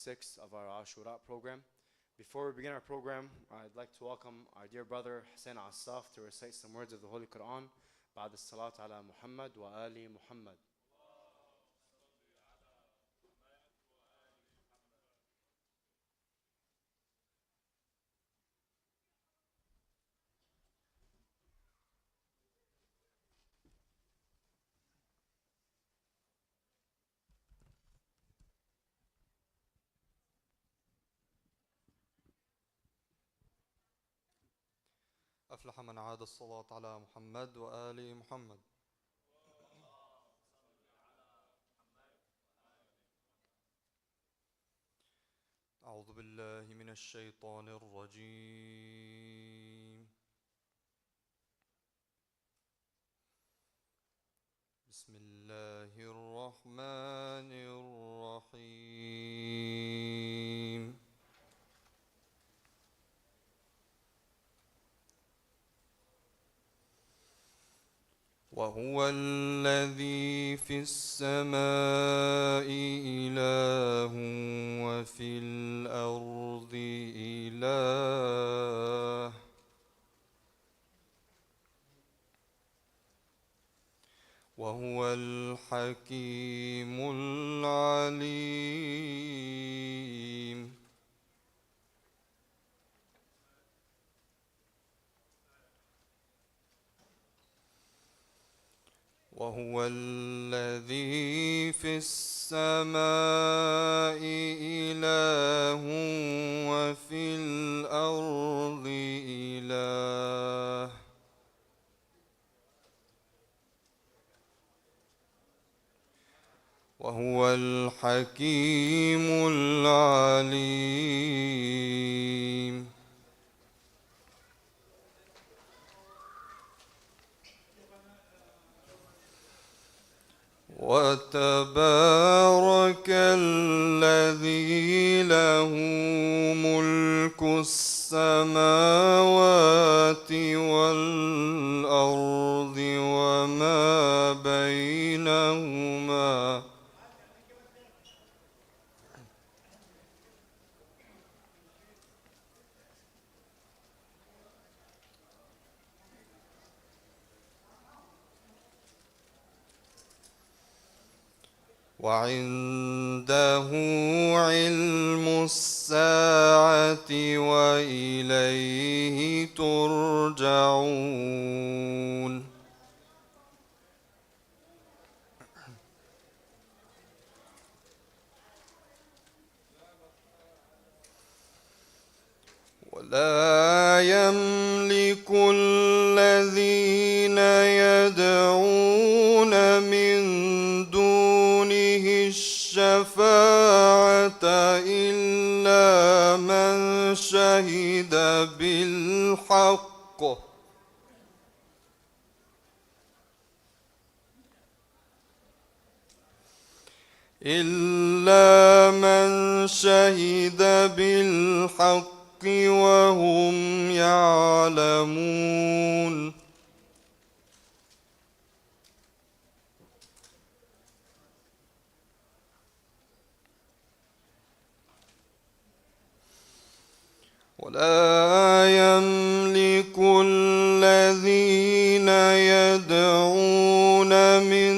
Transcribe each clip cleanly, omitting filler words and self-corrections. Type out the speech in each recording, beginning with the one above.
6 of our Ashura program. Before we begin our program, I'd like to welcome our dear brother Hussein Assaf to recite some words of the Holy Quran. بعد الصلاة على محمد وآل محمد. أفلح من عاد الصلاة على محمد وآل محمد. أعوذ بالله من الشيطان الرجيم. بسم الله الرحمن الرحيم. وهو الذي في السماء إله وفي الأرض إله وهو الحكيم العليم. وهو الذي في السماء إله وفي الأرض إله وهو الحكيم العليم. وتبارك الذي له ملك السماوات والأرض وما بينهما وعنده علم الساعة وإليه ترجعون. ولا يملك الذين يدعون من دونه الشفاعة إلا من شهد بالحق وهم يعلمون. ولا يملك الذين يدعون من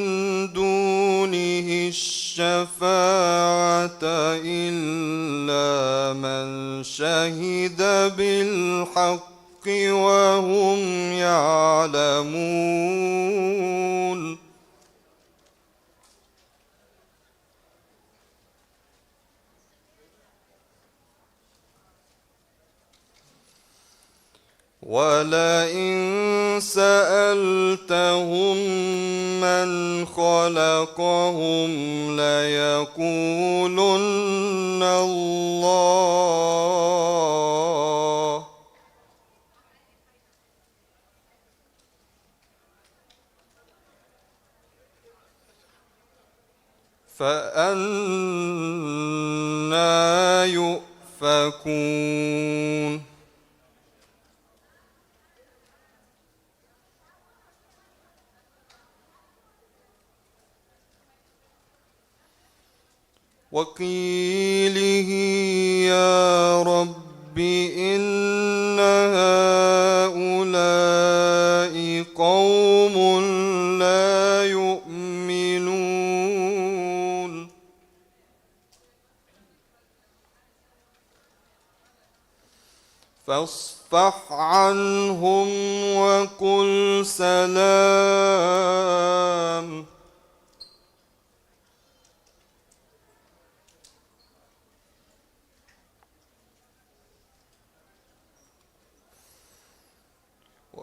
دونه الشفاعة إلا من شهد بالحق وهم يعلمون. ولئن سألتهم من خلقهم ليقولن الله فأنى يؤفكون. وقيله يا رب إن هؤلاء قوم لا يؤمنون فاصفح عنهم وقل سلام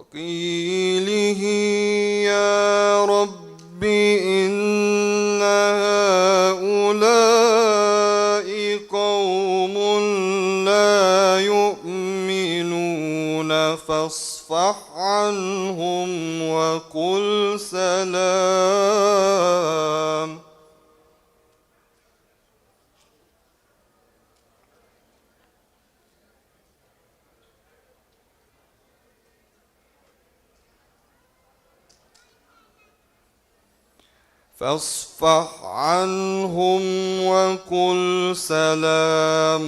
وقيله يا رب إن هؤلاء قوم لا يؤمنون فاصفح عنهم وقل سلام فاصفح عنهم وقل سلام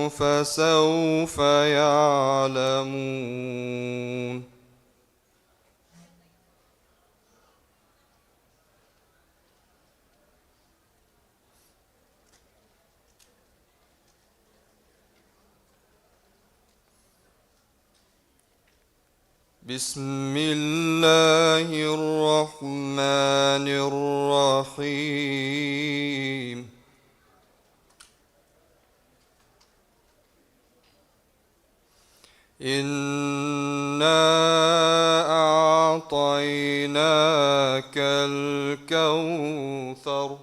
فسوف يعلمون بسم الله الرحمن الرحيم إنا أعطيناك الكوثر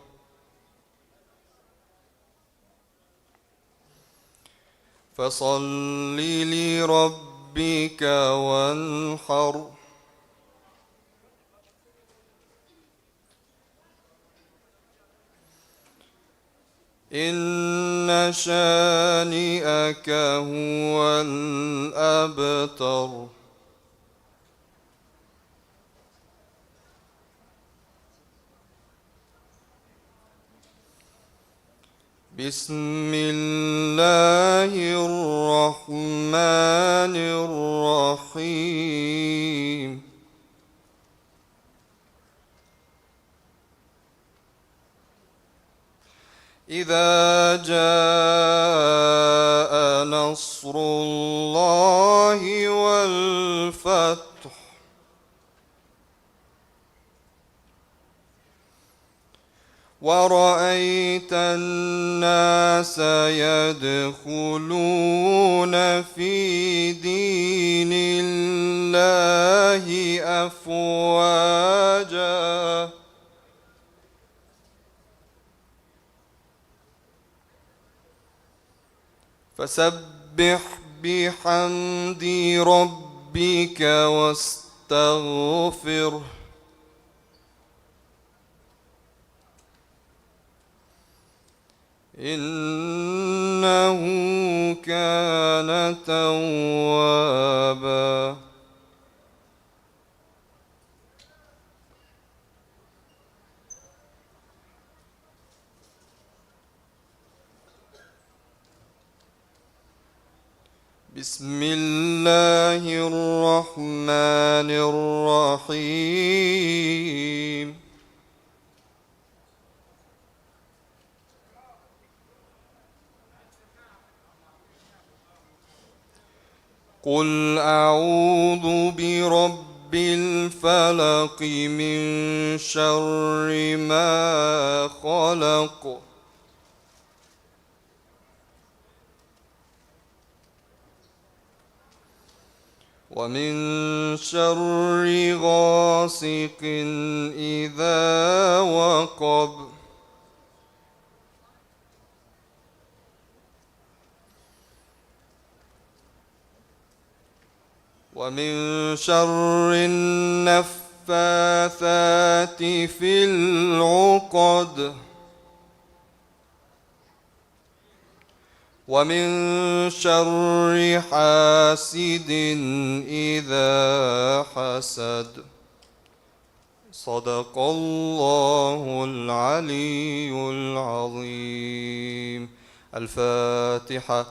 فصل لربك وانحر إن شانئك هو الأبتر بسم الله الرحمن الرحيم إذا جاء نصر الله والفتح ورأيت الناس يدخلون في دين الله أفواجا فسبح بحمد ربك واستغفره إنه كان توابا بسم الله الرحمن الرحيم قل أعوذ برب الفلق من شر ما خلق ومن شر غاسق إذا وقب ومن شر النفاثات في العقد ومن شر حاسد إذا حسد صدق الله العلي العظيم. الفاتحة.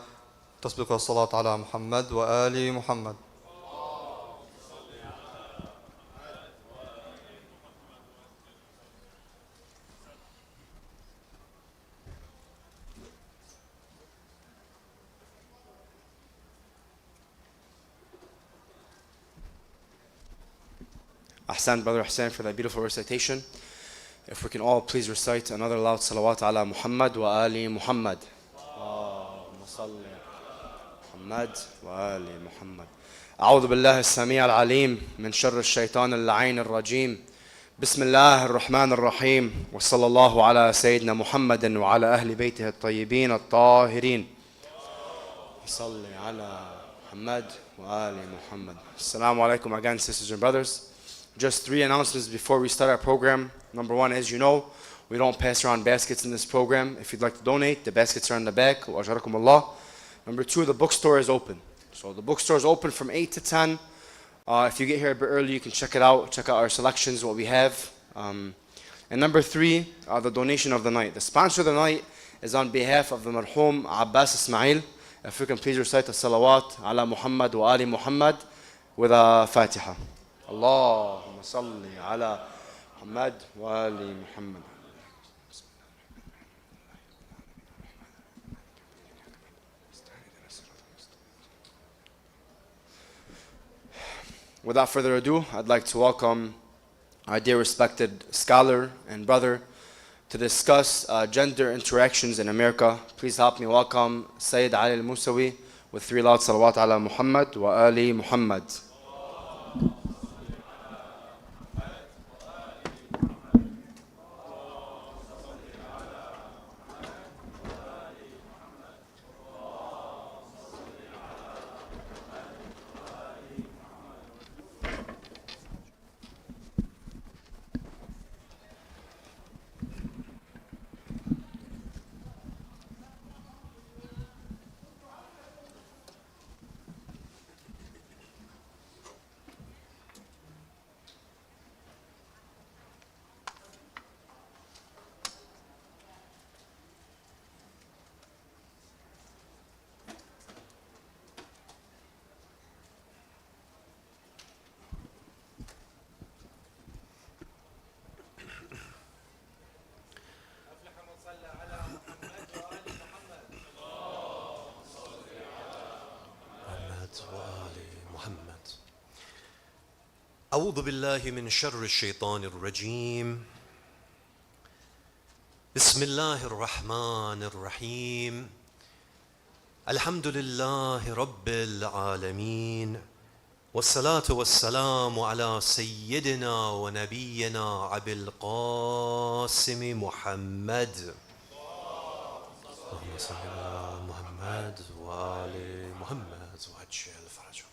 تسبق الصلاة على محمد وآل محمد. Ahsan, Brother Hussein, for that beautiful recitation. If we can all please recite another loud salawat ala Muhammad wa ali Muhammad. Allahumma salli Muhammad wa ali Muhammad. أعوذ بالله السميع العليم من شر الشيطان اللعين الرجيم. بسم الله الرحمن الرحيم وصلى الله على سيدنا محمد وعلى أهل بيته الطيبين الطاهرين. صلي على محمد وآل محمد. Assalamu alaikum again, sisters and brothers. Just 3 announcements before we start our program. Number 1, as you know, we don't pass around baskets in this program. If you'd like to donate, the baskets are in the back. وأجركم الله. Number 2, the bookstore is open. So the bookstore is open from 8 to 10. If you get here a bit early, you can check it out. Check out our selections, what we have. And number 3, the donation of the night. The sponsor of the night is on behalf of the marhum Abbas Ismail. If you can please recite the salawat ala Muhammad wa ali Muhammad with a Fatiha. Allahumma salli ala Muhammad wa ali Muhammad. Without further ado, I'd like to welcome our dear respected scholar and brother to discuss gender interactions in America. Please help me welcome Sayyid Ali al-Musawi with 3 loud salawat ala Muhammad wa ali Muhammad. أعوذ بالله من شر الشيطان الرجيم. بسم الله الرحمن الرحيم. الحمد لله رب العالمين والصلاة والسلام على سيدنا ونبينا أبي القاسم محمد. اللهم صل على محمد وآل محمد وعجل فرجهم.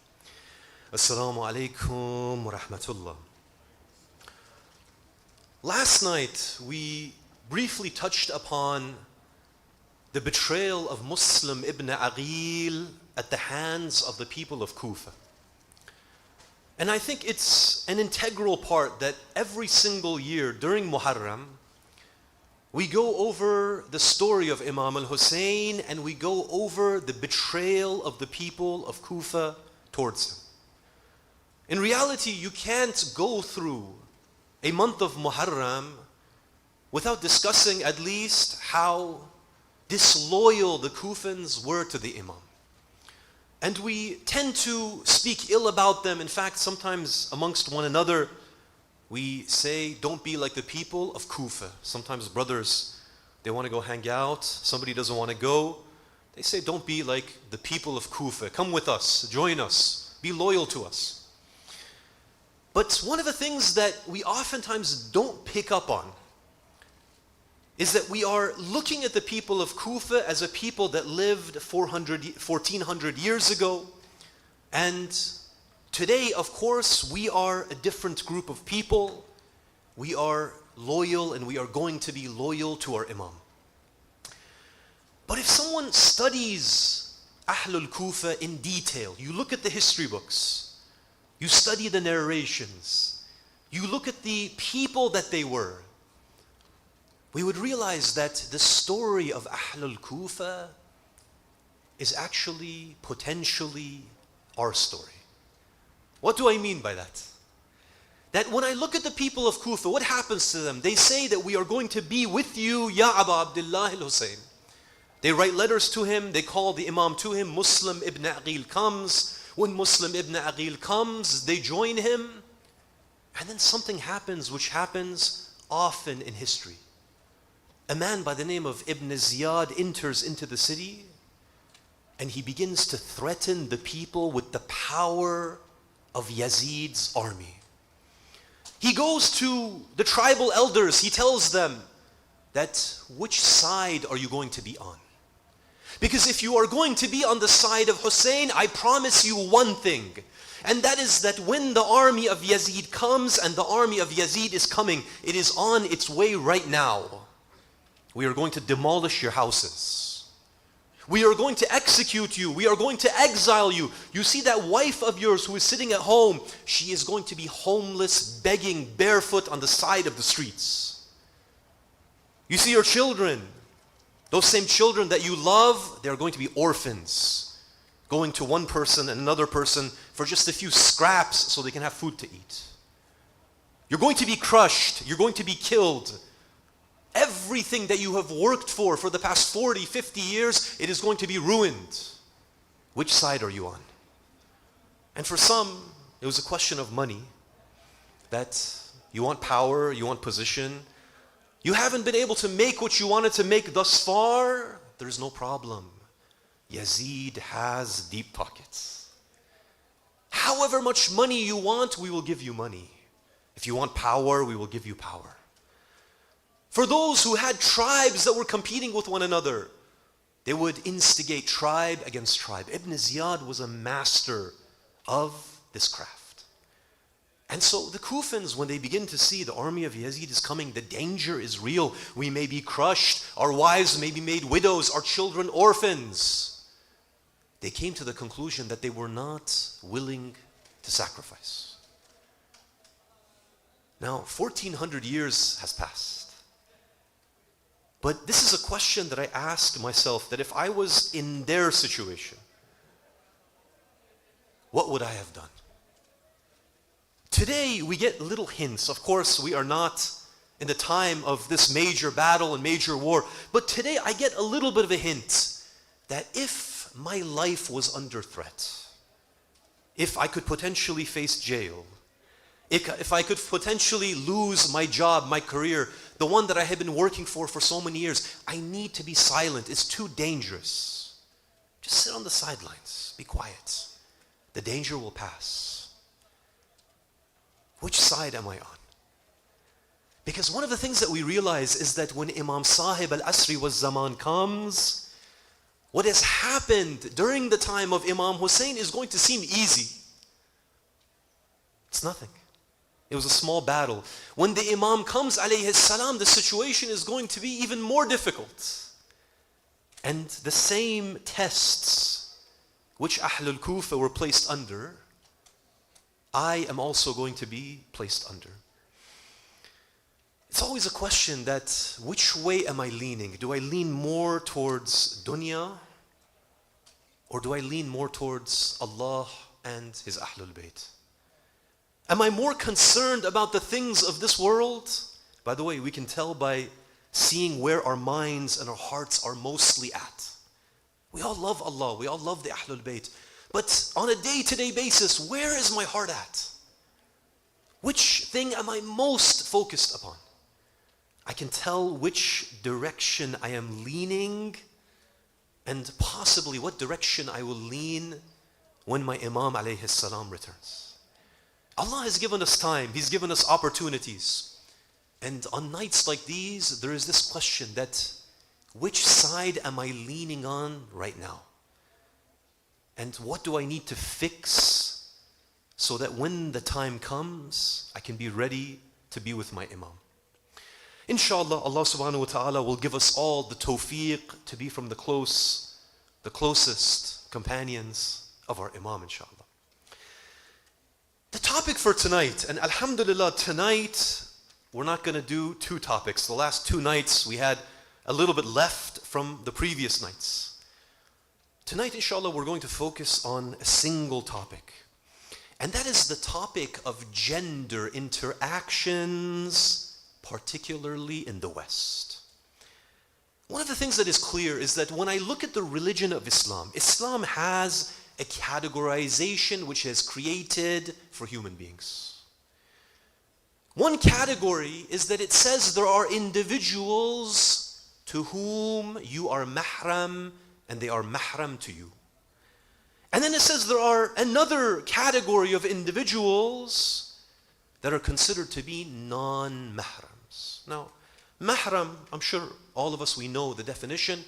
Assalamu alaikum wa rahmatullah. Last night we briefly touched upon the betrayal of Muslim ibn Aqil at the hands of the people of Kufa. And I think it's an integral part that every single year during Muharram we go over the story of Imam al-Hussein and we go over the betrayal of the people of Kufa towards him. In reality, you can't go through a month of Muharram without discussing at least how disloyal the Kufans were to the Imam. And we tend to speak ill about them. In fact, sometimes amongst one another, we say, don't be like the people of Kufa. Sometimes brothers, they want to go hang out. Somebody doesn't want to go. They say, don't be like the people of Kufa. Come with us, join us, be loyal to us. But one of the things that we oftentimes don't pick up on is that we are looking at the people of Kufa as a people that lived 1400 years ago. And today, of course, we are a different group of people. We are loyal and we are going to be loyal to our Imam. But if someone studies Ahlul Kufa in detail, you look at the history books, you study the narrations, you look at the people that they were, we would realize that the story of Ahlul Kufa is actually potentially our story. What do I mean by that? That when I look at the people of Kufa, what happens to them? They say that we are going to be with you, Ya Aba Abdullah al-Hussein. They write letters to him, they call the Imam to him. Muslim ibn Aqil comes. When Muslim ibn Aqil comes, they join him. And then something happens which happens often in history. A man by the name of Ibn Ziyad enters into the city and he begins to threaten the people with the power of Yazid's army. He goes to the tribal elders, he tells them that which side are you going to be on? Because if you are going to be on the side of Hussein, I promise you one thing, and that is that when the army of Yazid comes, and the army of Yazid is coming, it is on its way right now. We are going to demolish your houses. We are going to execute you. We are going to exile you. You see that wife of yours who is sitting at home, she is going to be homeless, begging barefoot on the side of the streets. You see your children, those same children that you love, they're going to be orphans, going to one person and another person for just a few scraps so they can have food to eat. You're going to be crushed. You're going to be killed. Everything that you have worked for the past 40, 50 years, it is going to be ruined. Which side are you on? And for some, it was a question of money. That you want power, you want position. You haven't been able to make what you wanted to make thus far. There's no problem. Yazid has deep pockets. However much money you want, we will give you money. If you want power, we will give you power. For those who had tribes that were competing with one another, they would instigate tribe against tribe. Ibn Ziyad was a master of this craft. And so the Kufans, when they begin to see the army of Yazid is coming, the danger is real. We may be crushed, our wives may be made widows, our children orphans. They came to the conclusion that they were not willing to sacrifice. Now, 1400 years has passed. But this is a question that I ask myself, that if I was in their situation, what would I have done? Today we get little hints. Of course, we are not in the time of this major battle and major war, but today I get a little bit of a hint that if my life was under threat, if I could potentially face jail, if I could potentially lose my job, my career, the one that I have been working for so many years, I need to be silent. It's too dangerous. Just sit on the sidelines. Be quiet. The danger will pass. Which side am I on? Because one of the things that we realize is that when Imam Sahib al-Asri was Zaman comes, what has happened during the time of Imam Hussein is going to seem easy. It's nothing. It was a small battle. When the Imam comes, alayhi salam, the situation is going to be even more difficult. And the same tests which Ahlul Kufa were placed under, I am also going to be placed under. It's always a question that, which way am I leaning? Do I lean more towards dunya? Or do I lean more towards Allah and His Ahlul Bayt? Am I more concerned about the things of this world? By the way, we can tell by seeing where our minds and our hearts are mostly at. We all love Allah, we all love the Ahlul Bayt. But on a day-to-day basis, where is my heart at? Which thing am I most focused upon? I can tell which direction I am leaning and possibly what direction I will lean when my Imam alayhi salam returns. Allah has given us time, He's given us opportunities. And on nights like these, there is this question that, which side am I leaning on right now? And what do I need to fix so that when the time comes, I can be ready to be with my Imam? Inshallah, Allah subhanahu wa ta'ala will give us all the tawfiq to be from the closest companions of our Imam, inshallah. The topic for tonight, and alhamdulillah, tonight we're not going to do two topics. The last two nights we had a little bit left from the previous nights. Tonight, inshallah, we're going to focus on a single topic. And that is the topic of gender interactions, particularly in the West. One of the things that is clear is that when I look at the religion of Islam, Islam has a categorization which is created for human beings. One category is that it says there are individuals to whom you are mahram and they are mahram to you. And then it says there are another category of individuals that are considered to be non-mahrams. Now, mahram, I'm sure all of us, we know the definition.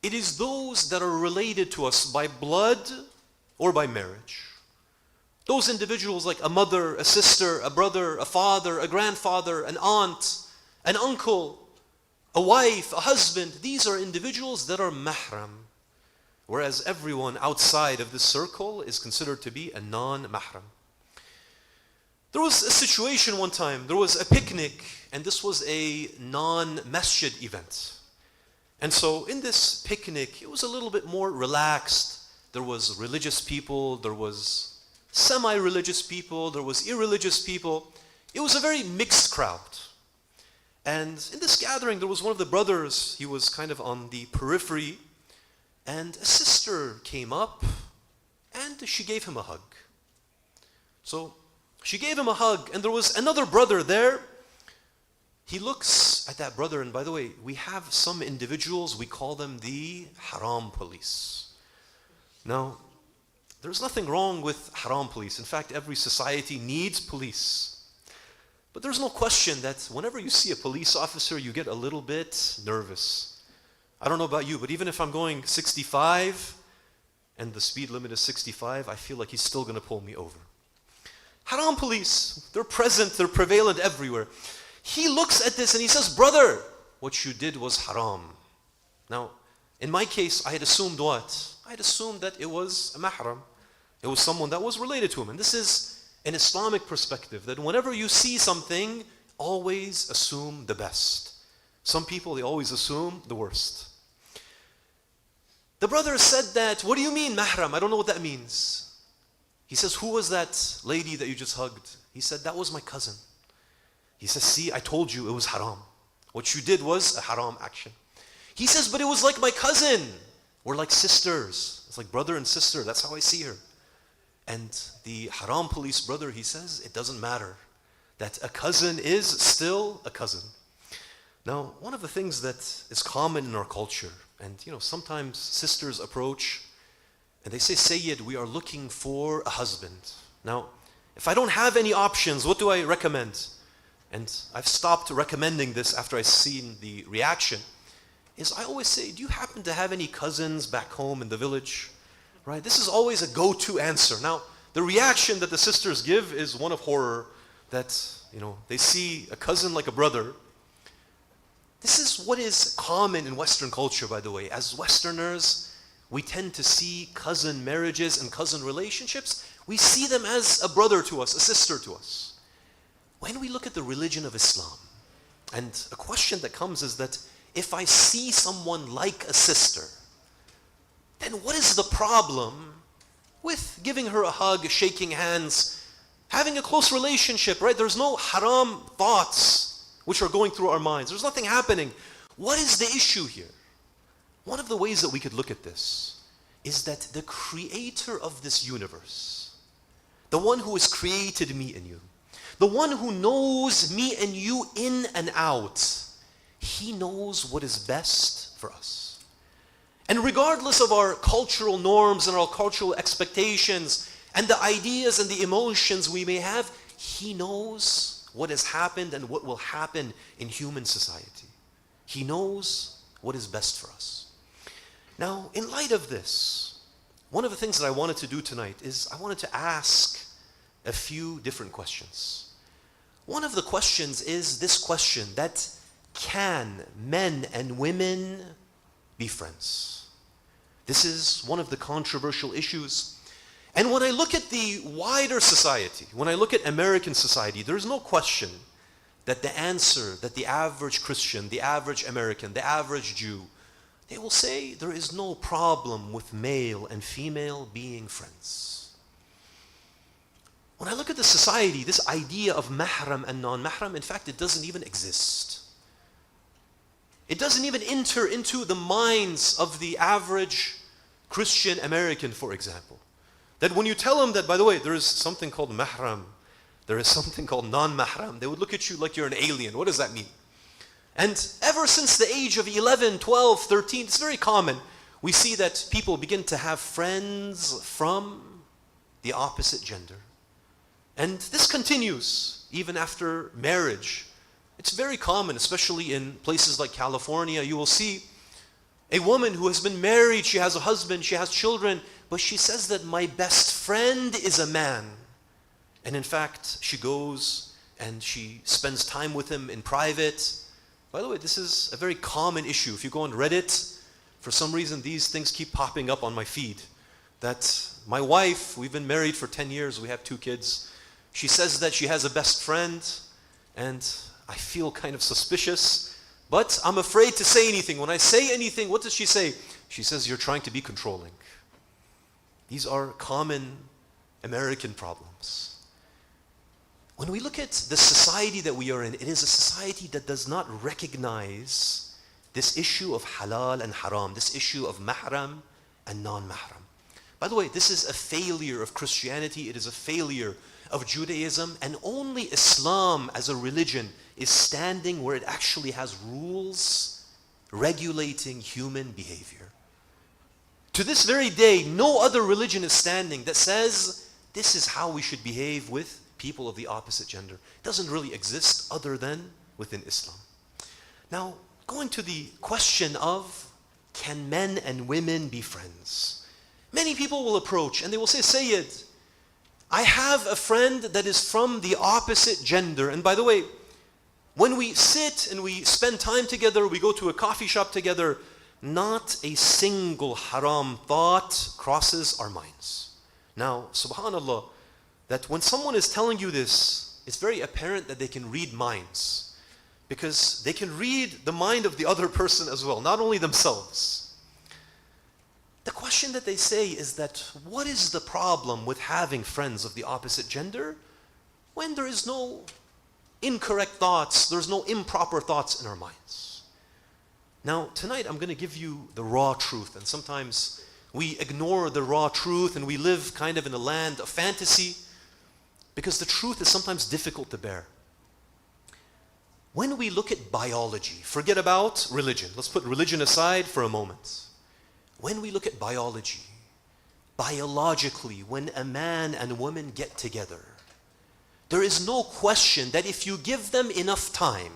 It is those that are related to us by blood or by marriage. Those individuals like a mother, a sister, a brother, a father, a grandfather, an aunt, an uncle, a wife, a husband. These are individuals that are mahram. Whereas everyone outside of this circle is considered to be a non-mahram. There was a situation one time, there was a picnic, and this was a non-masjid event. And so in this picnic, it was a little bit more relaxed. There was religious people, there was semi-religious people, there was irreligious people. It was a very mixed crowd. And in this gathering, there was one of the brothers, he was kind of on the periphery, and a sister came up and she gave him a hug. So she gave him a hug, and there was another brother there. He looks at that brother, and by the way, we have some individuals, we call them the haram police. Now, there's nothing wrong with haram police. In fact, every society needs police. But there's no question that whenever you see a police officer, you get a little bit nervous. I don't know about you, but even if I'm going 65 and the speed limit is 65, I feel like he's still going to pull me over. Haram police, they're present, they're prevalent everywhere. He looks at this and he says, brother, what you did was haram. Now, in my case, I had assumed what? I had assumed that it was a mahram. It was someone that was related to him. And this is an Islamic perspective, that whenever you see something, always assume the best. Some people, they always assume the worst. The brother said that, what do you mean mahram? I don't know what that means. He says, who was that lady that you just hugged? He said, that was my cousin. He says, see, I told you it was haram. What you did was a haram action. He says, but it was like my cousin. We're like sisters. It's like brother and sister. That's how I see her. And the haram police brother, he says, it doesn't matter. That a cousin is still a cousin. Now, one of the things that is common in our culture, and sometimes sisters approach and they say, Sayyid, we are looking for a husband. Now, if I don't have any options, what do I recommend? And I've stopped recommending this after I've seen the reaction, is I always say, do you happen to have any cousins back home in the village? Right? This is always a go-to answer. Now, the reaction that the sisters give is one of horror, that, they see a cousin like a brother. This is what is common in Western culture, by the way. As Westerners, we tend to see cousin marriages and cousin relationships. We see them as a brother to us, a sister to us. When we look at the religion of Islam, and a question that comes is that if I see someone like a sister, then what is the problem with giving her a hug, shaking hands, having a close relationship, right? There's no haram thoughts which are going through our minds. There's nothing happening. What is the issue here? One of the ways that we could look at this is that the creator of this universe, the one who has created me and you, the one who knows me and you in and out, he knows what is best for us. And regardless of our cultural norms and our cultural expectations and the ideas and the emotions we may have, he knows what has happened and what will happen in human society. He knows what is best for us. Now, in light of this, one of the things that I wanted to do tonight is I wanted to ask a few different questions. One of the questions is this question, that can men and women be friends? This is one of the controversial issues. And when I look at the wider society, when I look at American society, there's no question that the answer that the average Christian, the average American, the average Jew, they will say there is no problem with male and female being friends. When I look at the society, this idea of mahram and non-mahram, in fact, it doesn't even exist. It doesn't even enter into the minds of the average Christian American, for example. That when you tell them that, by the way, there is something called mahram, there is something called non-mahram, they would look at you like you're an alien. What does that mean? And ever since the age of 11, 12, 13, it's very common. We see that people begin to have friends from the opposite gender. And this continues even after marriage. It's very common, especially in places like California. You will see a woman who has been married, she has a husband, she has children, but she says that my best friend is a man. And in fact, she goes and she spends time with him in private. By the way, this is a very common issue. If you go on Reddit, for some reason these things keep popping up on my feed. That my wife, we've been married for 10 years, we have 2 kids. She says that she has a best friend, and I feel kind of suspicious, but I'm afraid to say anything. When I say anything, what does she say? She says, you're trying to be controlling. These are common American problems. When we look at the society that we are in, it is a society that does not recognize this issue of halal and haram, this issue of mahram and non-mahram. By the way, this is a failure of Christianity, it is a failure of Judaism, and only Islam as a religion is standing where it actually has rules regulating human behavior. To this very day, no other religion is standing that says this is how we should behave with people of the opposite gender. It doesn't really exist other than within Islam. Now, going to the question of, can men and women be friends? Many people will approach and they will say, Sayyid, I have a friend that is from the opposite gender. And by the way, when we sit and we spend time together, we go to a coffee shop together, not a single haram thought crosses our minds. Now, subhanAllah, that when someone is telling you this, it's very apparent that they can read minds. Because they can read the mind of the other person as well, not only themselves. The question that they say is that, what is the problem with having friends of the opposite gender when there is no incorrect thoughts, there's no improper thoughts in our minds? Now, tonight I'm going to give you the raw truth, and sometimes we ignore the raw truth and we live kind of in a land of fantasy because the truth is sometimes difficult to bear. When we look at biology, forget about religion. Let's put religion aside for a moment. When we look at biology, biologically, when a man and a woman get together, there is no question that if you give them enough time,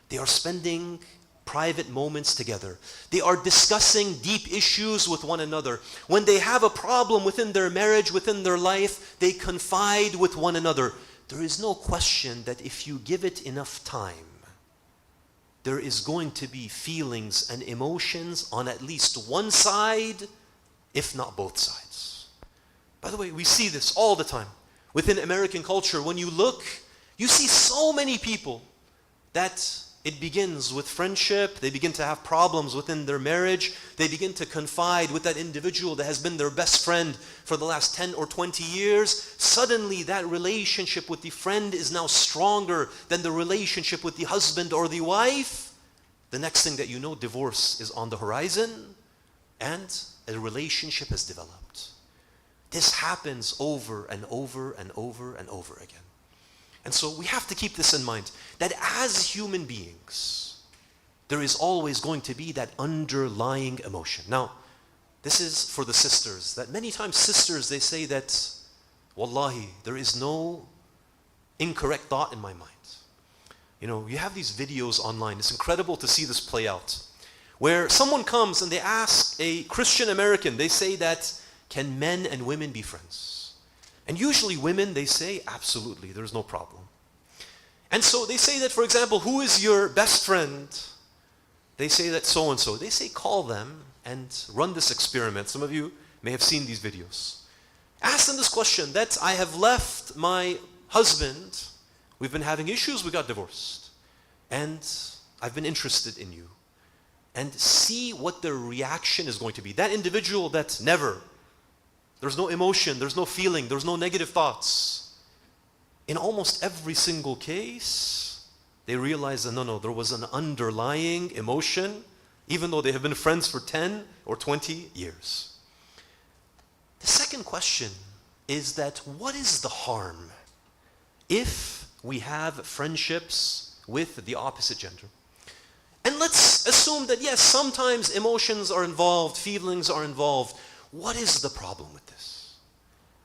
they are spending private moments together. They are discussing deep issues with one another. When they have a problem within their marriage, within their life, they confide with one another. There is no question that if you give it enough time, there is going to be feelings and emotions on at least one side, if not both sides. By the way, we see this all the time. Within American culture, when you look, you see so many people that it begins with friendship, they begin to have problems within their marriage, they begin to confide with that individual that has been their best friend for the last 10 or 20 years. Suddenly that relationship with the friend is now stronger than the relationship with the husband or the wife. The next thing that you know, divorce is on the horizon and a relationship has developed. This happens over and over and over and over again. And so we have to keep this in mind, that as human beings, there is always going to be that underlying emotion. Now, this is for the sisters, that many times sisters, they say that, wallahi, there is no incorrect thought in my mind. You know, you have these videos online, it's incredible to see this play out, where someone comes and they ask a Christian American, they say that, can men and women be friends? And usually women, they say, absolutely, there's no problem. And so they say that, for example, who is your best friend? They say that so-and-so. They say, call them and run this experiment. Some of you may have seen these videos. Ask them this question, that I have left my husband, we've been having issues, we got divorced, and I've been interested in you. And see what their reaction is going to be. That individual that never, there's no emotion, there's no feeling, there's no negative thoughts. In almost every single case, they realize that no, there was an underlying emotion, even though they have been friends for 10 or 20 years. The second question is that what is the harm if we have friendships with the opposite gender? And let's assume that yes, sometimes emotions are involved, feelings are involved. What is the problem with this?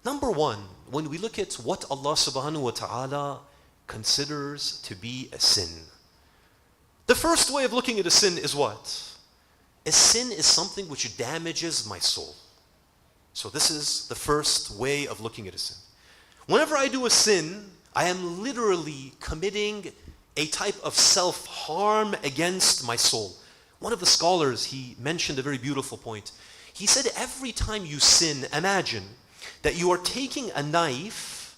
Number one, when we look at what Allah subhanahu wa ta'ala considers to be a sin, the first way of looking at a sin is what? A sin is something which damages my soul. So this is the first way of looking at a sin. Whenever I do a sin, I am literally committing a type of self-harm against my soul. One of the scholars, he mentioned a very beautiful point. He said every time you sin, imagine that you are taking a knife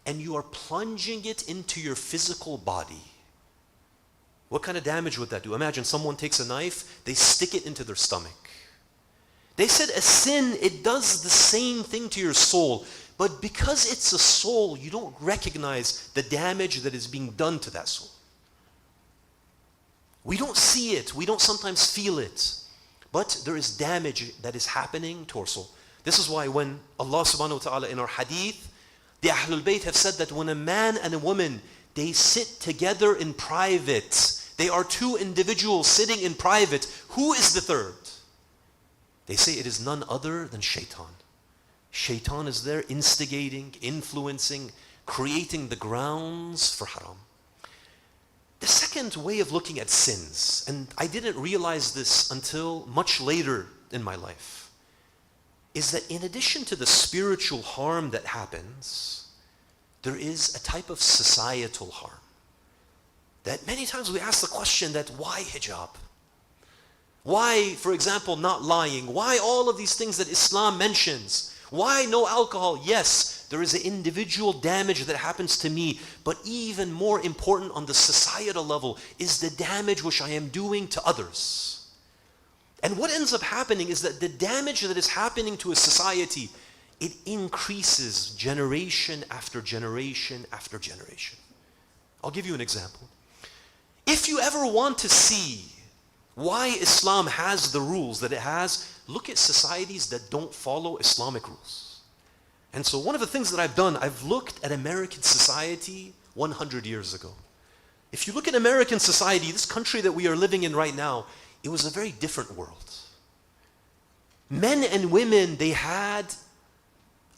and you are plunging it into your physical body. What kind of damage would that do? Imagine someone takes a knife, they stick it into their stomach. They said a sin, it does the same thing to your soul. But because it's a soul, you don't recognize the damage that is being done to that soul. We don't see it. We don't sometimes feel it. But there is damage that is happening to our soul. This is why when Allah subhanahu wa ta'ala in our hadith, the Ahlul Bayt have said that when a man and a woman, they sit together in private, they are two individuals sitting in private, who is the third? They say it is none other than shaitan. Shaitan is there instigating, influencing, creating the grounds for haram. The second way of looking at sins, and I didn't realize this until much later in my life, is that in addition to the spiritual harm that happens, there is a type of societal harm. That many times we ask the question that why hijab? Why, for example, not lying? Why all of these things that Islam mentions? Why no alcohol? Yes, there is an individual damage that happens to me, but even more important on the societal level is the damage which I am doing to others. And what ends up happening is that the damage that is happening to a society, it increases generation after generation after generation. I'll give you an example. If you ever want to see why Islam has the rules that it has, look at societies that don't follow Islamic rules. And so one of the things that I've done, I've looked at American society 100 years ago. If you look at American society, this country that we are living in right now, it was a very different world. Men and women, they had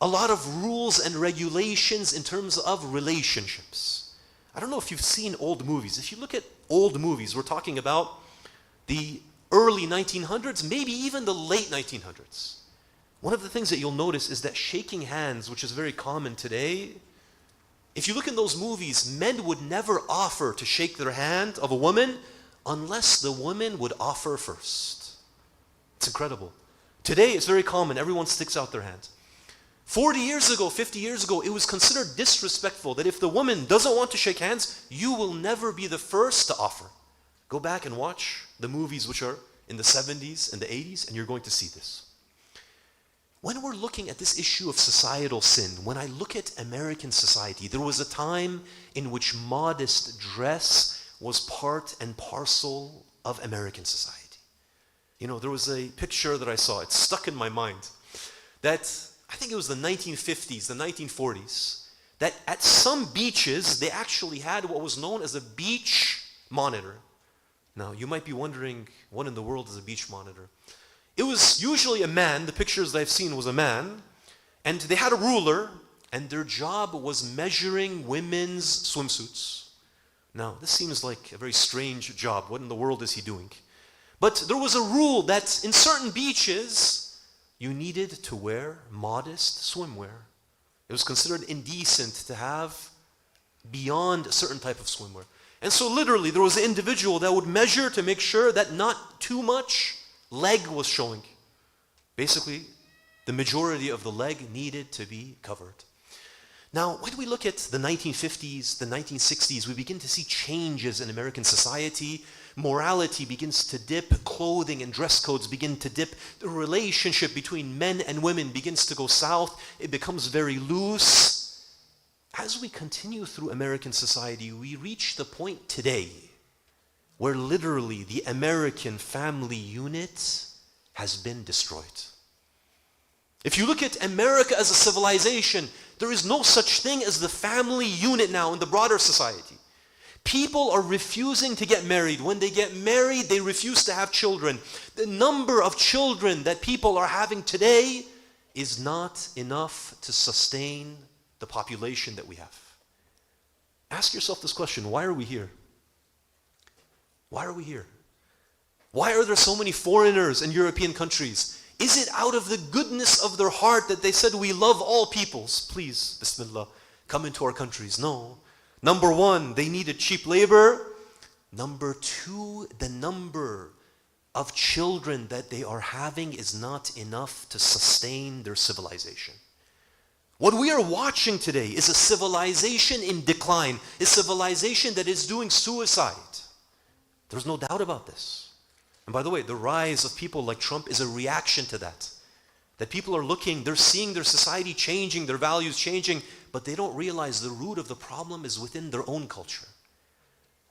a lot of rules and regulations in terms of relationships. I don't know if you've seen old movies. If you look at old movies, we're talking about the early 1900s, maybe even the late 1900s. One of the things that you'll notice is that shaking hands, which is very common today, if you look in those movies, men would never offer to shake their hand of a woman unless the woman would offer first. It's incredible. Today, it's very common. Everyone sticks out their hand. 40 years ago, 50 years ago, it was considered disrespectful that if the woman doesn't want to shake hands, you will never be the first to offer. Go back and watch the movies which are in the 70s and the 80s, and you're going to see this. When we're looking at this issue of societal sin, when I look at American society, there was a time in which modest dress was part and parcel of American society. You know, there was a picture that I saw, it's stuck in my mind, that I think it was the 1950s, the 1940s, that at some beaches, they actually had what was known as a beach monitor. Now, you might be wondering, what in the world is a beach monitor? It was usually a man, the pictures that I've seen was a man, and they had a ruler, and their job was measuring women's swimsuits. Now, this seems like a very strange job. What in the world is he doing? But there was a rule that in certain beaches, you needed to wear modest swimwear. It was considered indecent to have beyond a certain type of swimwear. And so literally, there was an individual that would measure to make sure that not too much leg was showing. Basically, The majority of the leg needed to be covered. Now, when we look at the 1950s, the 1960s, we begin to see changes in American society. Morality begins to dip, clothing and dress codes begin to dip, the relationship between men and women begins to go south, it becomes very loose. As we continue through American society, we reach the point today where literally the American family unit has been destroyed. If you look at America as a civilization, there is no such thing as the family unit now in the broader society. People are refusing to get married. When they get married, they refuse to have children. The number of children that people are having today is not enough to sustain the population that we have. Ask yourself this question: why are we here? Why are we here? Why are there so many foreigners in European countries? Is it out of the goodness of their heart that they said, we love all peoples, please, Bismillah, come into our countries? No. Number one, they needed cheap labor. Number two, the number of children that they are having is not enough to sustain their civilization. What we are watching today is a civilization in decline, a civilization that is doing suicide. There's no doubt about this. And by the way, the rise of people like Trump is a reaction to that. That people are looking, they're seeing their society changing, their values changing, but they don't realize the root of the problem is within their own culture.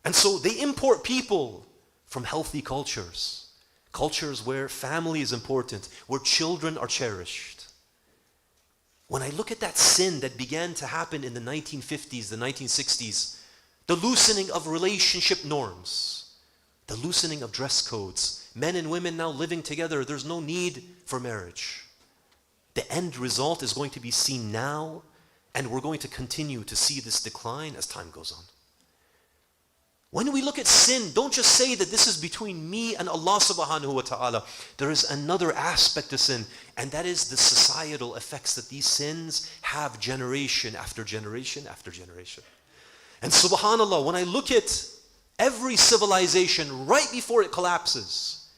And so they import people from healthy cultures, cultures where family is important, where children are cherished. When I look at that sin that began to happen in the 1950s, the 1960s, the loosening of relationship norms, the loosening of dress codes, men and women now living together, there's no need for marriage. The end result is going to be seen now, and we're going to continue to see this decline as time goes on. When we look at sin, don't just say that this is between me and Allah subhanahu wa ta'ala. There is another aspect to sin, and that is the societal effects that these sins have generation after generation after generation. And subhanAllah, when I look at every civilization right before it collapses,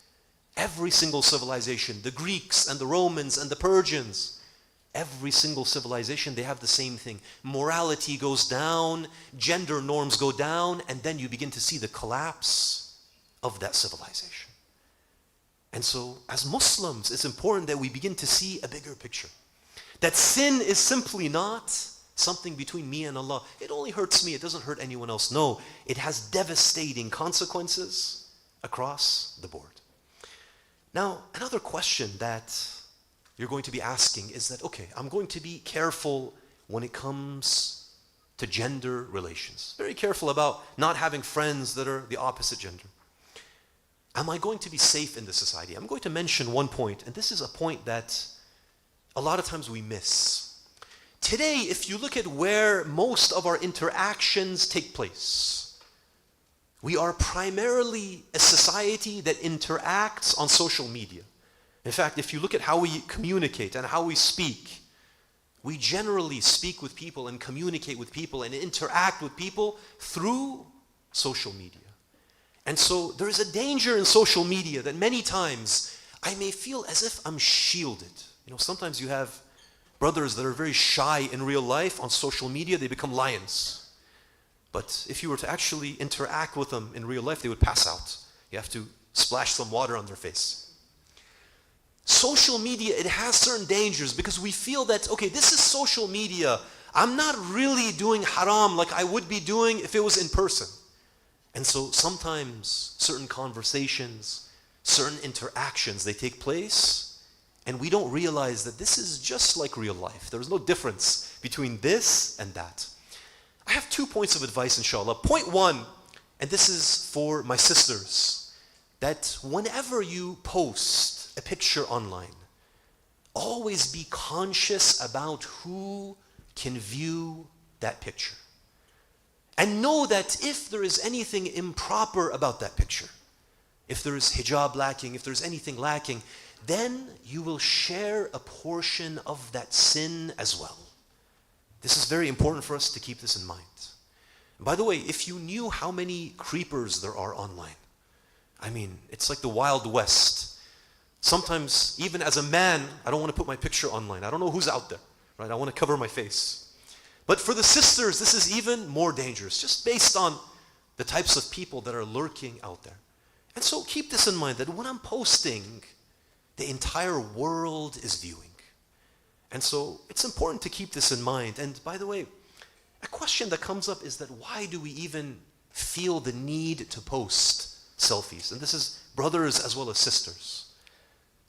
every single civilization, the Greeks and the Romans and the Persians, every single civilization, they have the same thing. Morality goes down, gender norms go down, and then you begin to see the collapse of that civilization. And so, as Muslims, it's important that we begin to see a bigger picture. That sin is simply not something between me and Allah. It only hurts me, it doesn't hurt anyone else. No, it has devastating consequences across the board. Now, another question that you're going to be asking is that, okay, I'm going to be careful when it comes to gender relations. Very careful about not having friends that are the opposite gender. Am I going to be safe in this society? I'm going to mention one point, and this is a point that a lot of times we miss. Today, if you look at where most of our interactions take place, we are primarily a society that interacts on social media. In fact, if you look at how we communicate and how we speak, we generally speak with people and communicate with people and interact with people through social media. And so there is a danger in social media that many times I may feel as if I'm shielded. You know, sometimes you have brothers that are very shy in real life. On social media, they become lions. But if you were to actually interact with them in real life, they would pass out. You have to splash some water on their face. Social media, it has certain dangers because we feel that, okay, this is social media. I'm not really doing haram like I would be doing if it was in person. And so sometimes certain conversations, certain interactions, they take place, and we don't realize that this is just like real life. There's no difference between this and that. I have 2 points of advice, inshallah. Point one, and this is for my sisters, that whenever you post a picture online, always be conscious about who can view that picture. And know that if there is anything improper about that picture, if there is hijab lacking, if there's anything lacking, then you will share a portion of that sin as well. This is very important for us to keep this in mind. By the way, if you knew how many creepers there are online, I mean, it's like the Wild West. Sometimes, even as a man, I don't want to put my picture online. I don't know who's out there, right? I want to cover my face. But for the sisters, this is even more dangerous, just based on the types of people that are lurking out there. And so keep this in mind, that when I'm posting, the entire world is viewing. And so it's important to keep this in mind. And by the way, a question that comes up is that why do we even feel the need to post selfies? And this is brothers as well as sisters.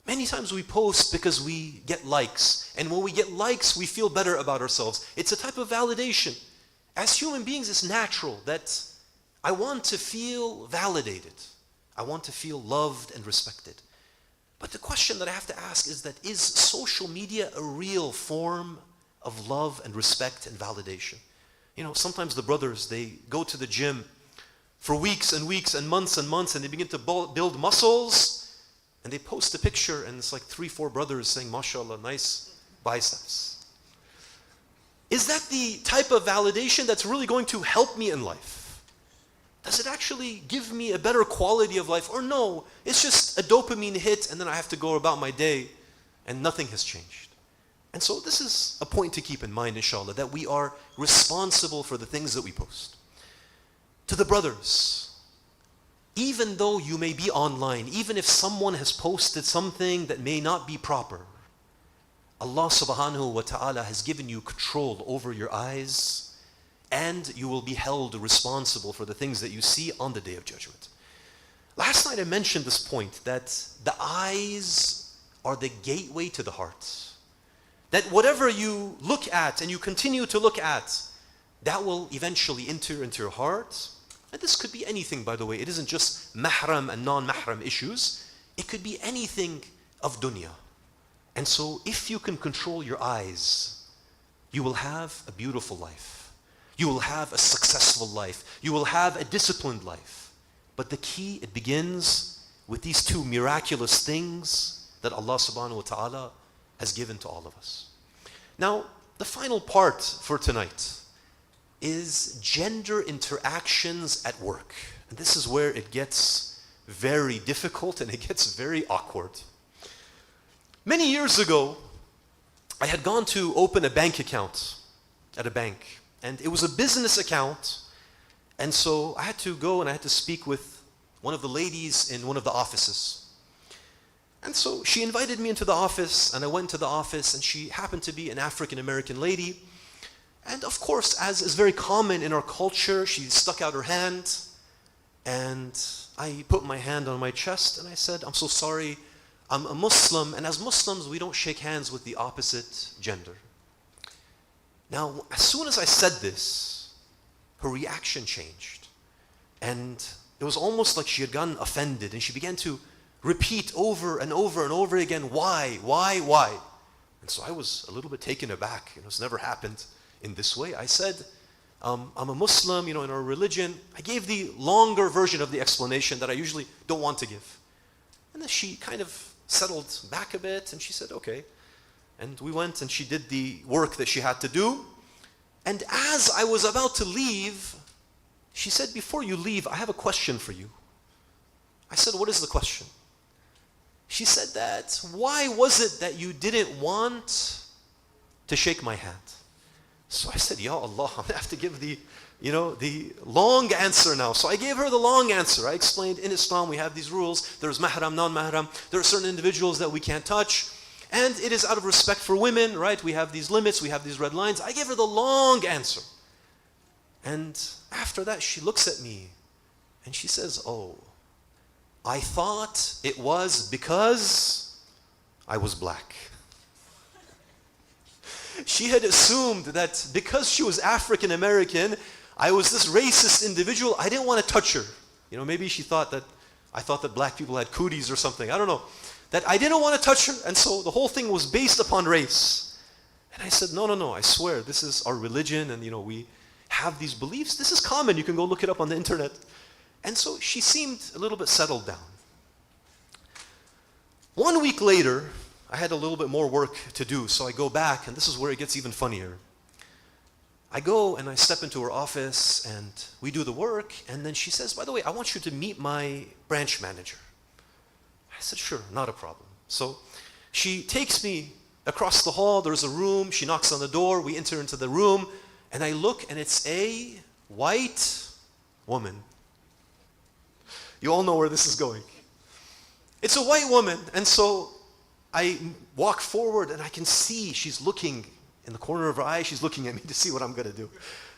Many times we post because we get likes. And when we get likes, we feel better about ourselves. It's a type of validation. As human beings, it's natural that I want to feel validated. I want to feel loved and respected. But the question that I have to ask is that, is social media a real form of love and respect and validation? You know, sometimes the brothers, they go to the gym for weeks and weeks and months, and they begin to build muscles, and they post a picture, and it's like 3-4 brothers saying, mashallah, nice biceps. Is that the type of validation that's really going to help me in life? Does it actually give me a better quality of life? Or no, it's just a dopamine hit and then I have to go about my day and nothing has changed. And so this is a point to keep in mind, inshallah, that we are responsible for the things that we post. To the brothers, even though you may be online, even if someone has posted something that may not be proper, Allah subhanahu wa ta'ala has given you control over your eyes, and you will be held responsible for the things that you see on the Day of Judgment. Last night I mentioned this point, that the eyes are the gateway to the heart. That whatever you look at and you continue to look at, that will eventually enter into your heart. And this could be anything, by the way. It isn't just mahram and non-mahram issues. It could be anything of dunya. And so if you can control your eyes, you will have a beautiful life. You will have a successful life. You will have a disciplined life. But the key, it begins with these two miraculous things that Allah subhanahu wa ta'ala has given to all of us. Now, the final part for tonight is gender interactions at work. And this is where it gets very difficult and it gets very awkward. Many years ago, I had gone to open a bank account at a bank. And it was a business account. And so I had to go and I had to speak with one of the ladies in one of the offices. And so she invited me into the office, and I went to the office, and she happened to be an African American lady. And of course, as is very common in our culture, she stuck out her hand, and I put my hand on my chest, and I said, I'm so sorry, I'm a Muslim, and as Muslims, we don't shake hands with the opposite gender. Now, as soon as I said this, her reaction changed. And it was almost like she had gotten offended, and she began to repeat over and over and over again, why? And so I was a little bit taken aback. It's never happened in this way. I said, I'm a Muslim, in our religion. I gave the longer version of the explanation that I usually don't want to give. And then she kind of settled back a bit, and she said, okay. And we went and she did the work that she had to do. And as I was about to leave, she said, before you leave, I have a question for you. I said, what is the question? She said that, why was it that you didn't want to shake my hand? So I said, Ya Allah, I'm going to have to give the long answer now. So I gave her the long answer. I explained, in Islam we have these rules. There's mahram, non-mahram. There are certain individuals that we can't touch. And it is out of respect for women, right? We have these limits, we have these red lines. I gave her the long answer. And after that, she looks at me and she says, oh, I thought it was because I was black. She had assumed that because she was African American, I was this racist individual. I didn't want to touch her. Maybe she thought that I thought that black people had cooties or something. I don't know. That I didn't want to touch her, and so the whole thing was based upon race. And I said, no, I swear, this is our religion, and we have these beliefs. This is common, you can go look it up on the internet. And so she seemed a little bit settled down. 1 week later, I had a little bit more work to do, so I go back, and this is where it gets even funnier. I go and I step into her office, and we do the work, and then she says, by the way, I want you to meet my branch manager. I said, sure, not a problem. So she takes me across the hall. There's a room. She knocks on the door. We enter into the room. And I look, and it's a white woman. You all know where this is going. It's a white woman. And so I walk forward, and I can see she's looking in the corner of her eye. She's looking at me to see what I'm going to do.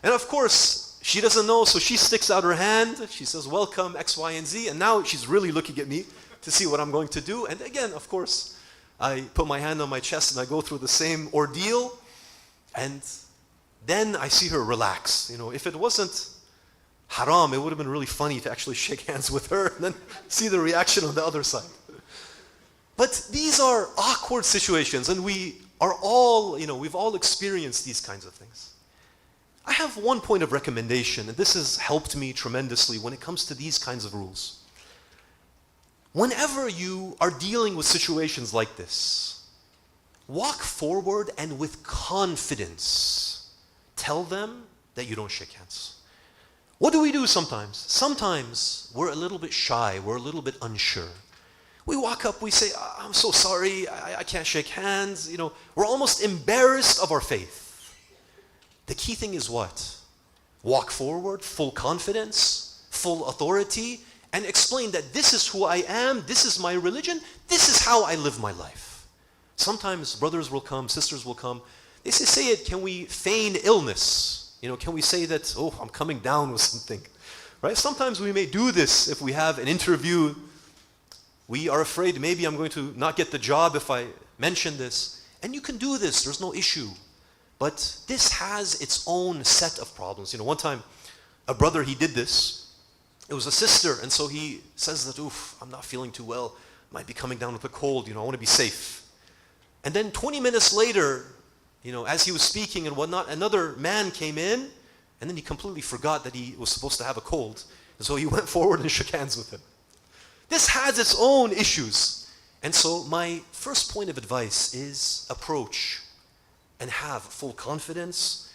And of course, she doesn't know, so she sticks out her hand. She says, welcome, X, Y, and Z. And now she's really looking at me to see what I'm going to do. And again, of course, I put my hand on my chest and I go through the same ordeal. And then I see her relax. You know, if it wasn't haram, it would have been really funny to actually shake hands with her and then see the reaction on the other side. But these are awkward situations, and we are all, we've all experienced these kinds of things. I have one point of recommendation, and this has helped me tremendously when it comes to these kinds of rules. Whenever you are dealing with situations like this, walk forward and with confidence tell them that you don't shake hands. What do we do sometimes? Sometimes we're a little bit shy, we're a little bit unsure. We walk up, we say, I'm so sorry, I can't shake hands. We're almost embarrassed of our faith. The key thing is what? Walk forward, full confidence, full authority, and explain that this is who I am, this is my religion, this is how I live my life. Sometimes brothers will come, sisters will come. They say, Sayyid, can we feign illness? Can we say that, I'm coming down with something? Right? Sometimes we may do this if we have an interview. We are afraid maybe I'm going to not get the job if I mention this. And you can do this, there's no issue. But this has its own set of problems. One time, a brother, he did this. It was a sister, and so he says that, I'm not feeling too well. Might be coming down with a cold, I want to be safe. And then 20 minutes later, as he was speaking and whatnot, another man came in, and then he completely forgot that he was supposed to have a cold. And so he went forward and shook hands with him. This has its own issues. And so my first point of advice is approach and have full confidence.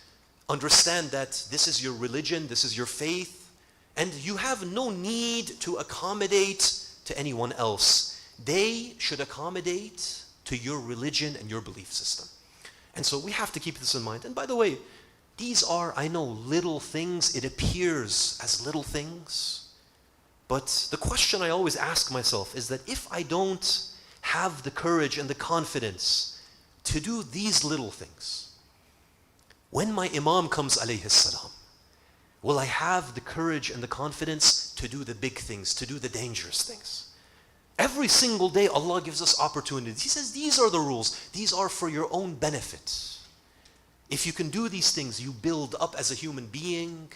Understand that this is your religion, this is your faith, and you have no need to accommodate to anyone else. They should accommodate to your religion and your belief system. And so we have to keep this in mind. And by the way, these are, I know, little things. It appears as little things. But the question I always ask myself is that if I don't have the courage and the confidence to do these little things, when my Imam comes alayhi salam, will I have the courage and the confidence to do the big things, to do the dangerous things? Every single day Allah gives us opportunities. He says these are the rules. These are for your own benefit. If you can do these things, you build up as a human being,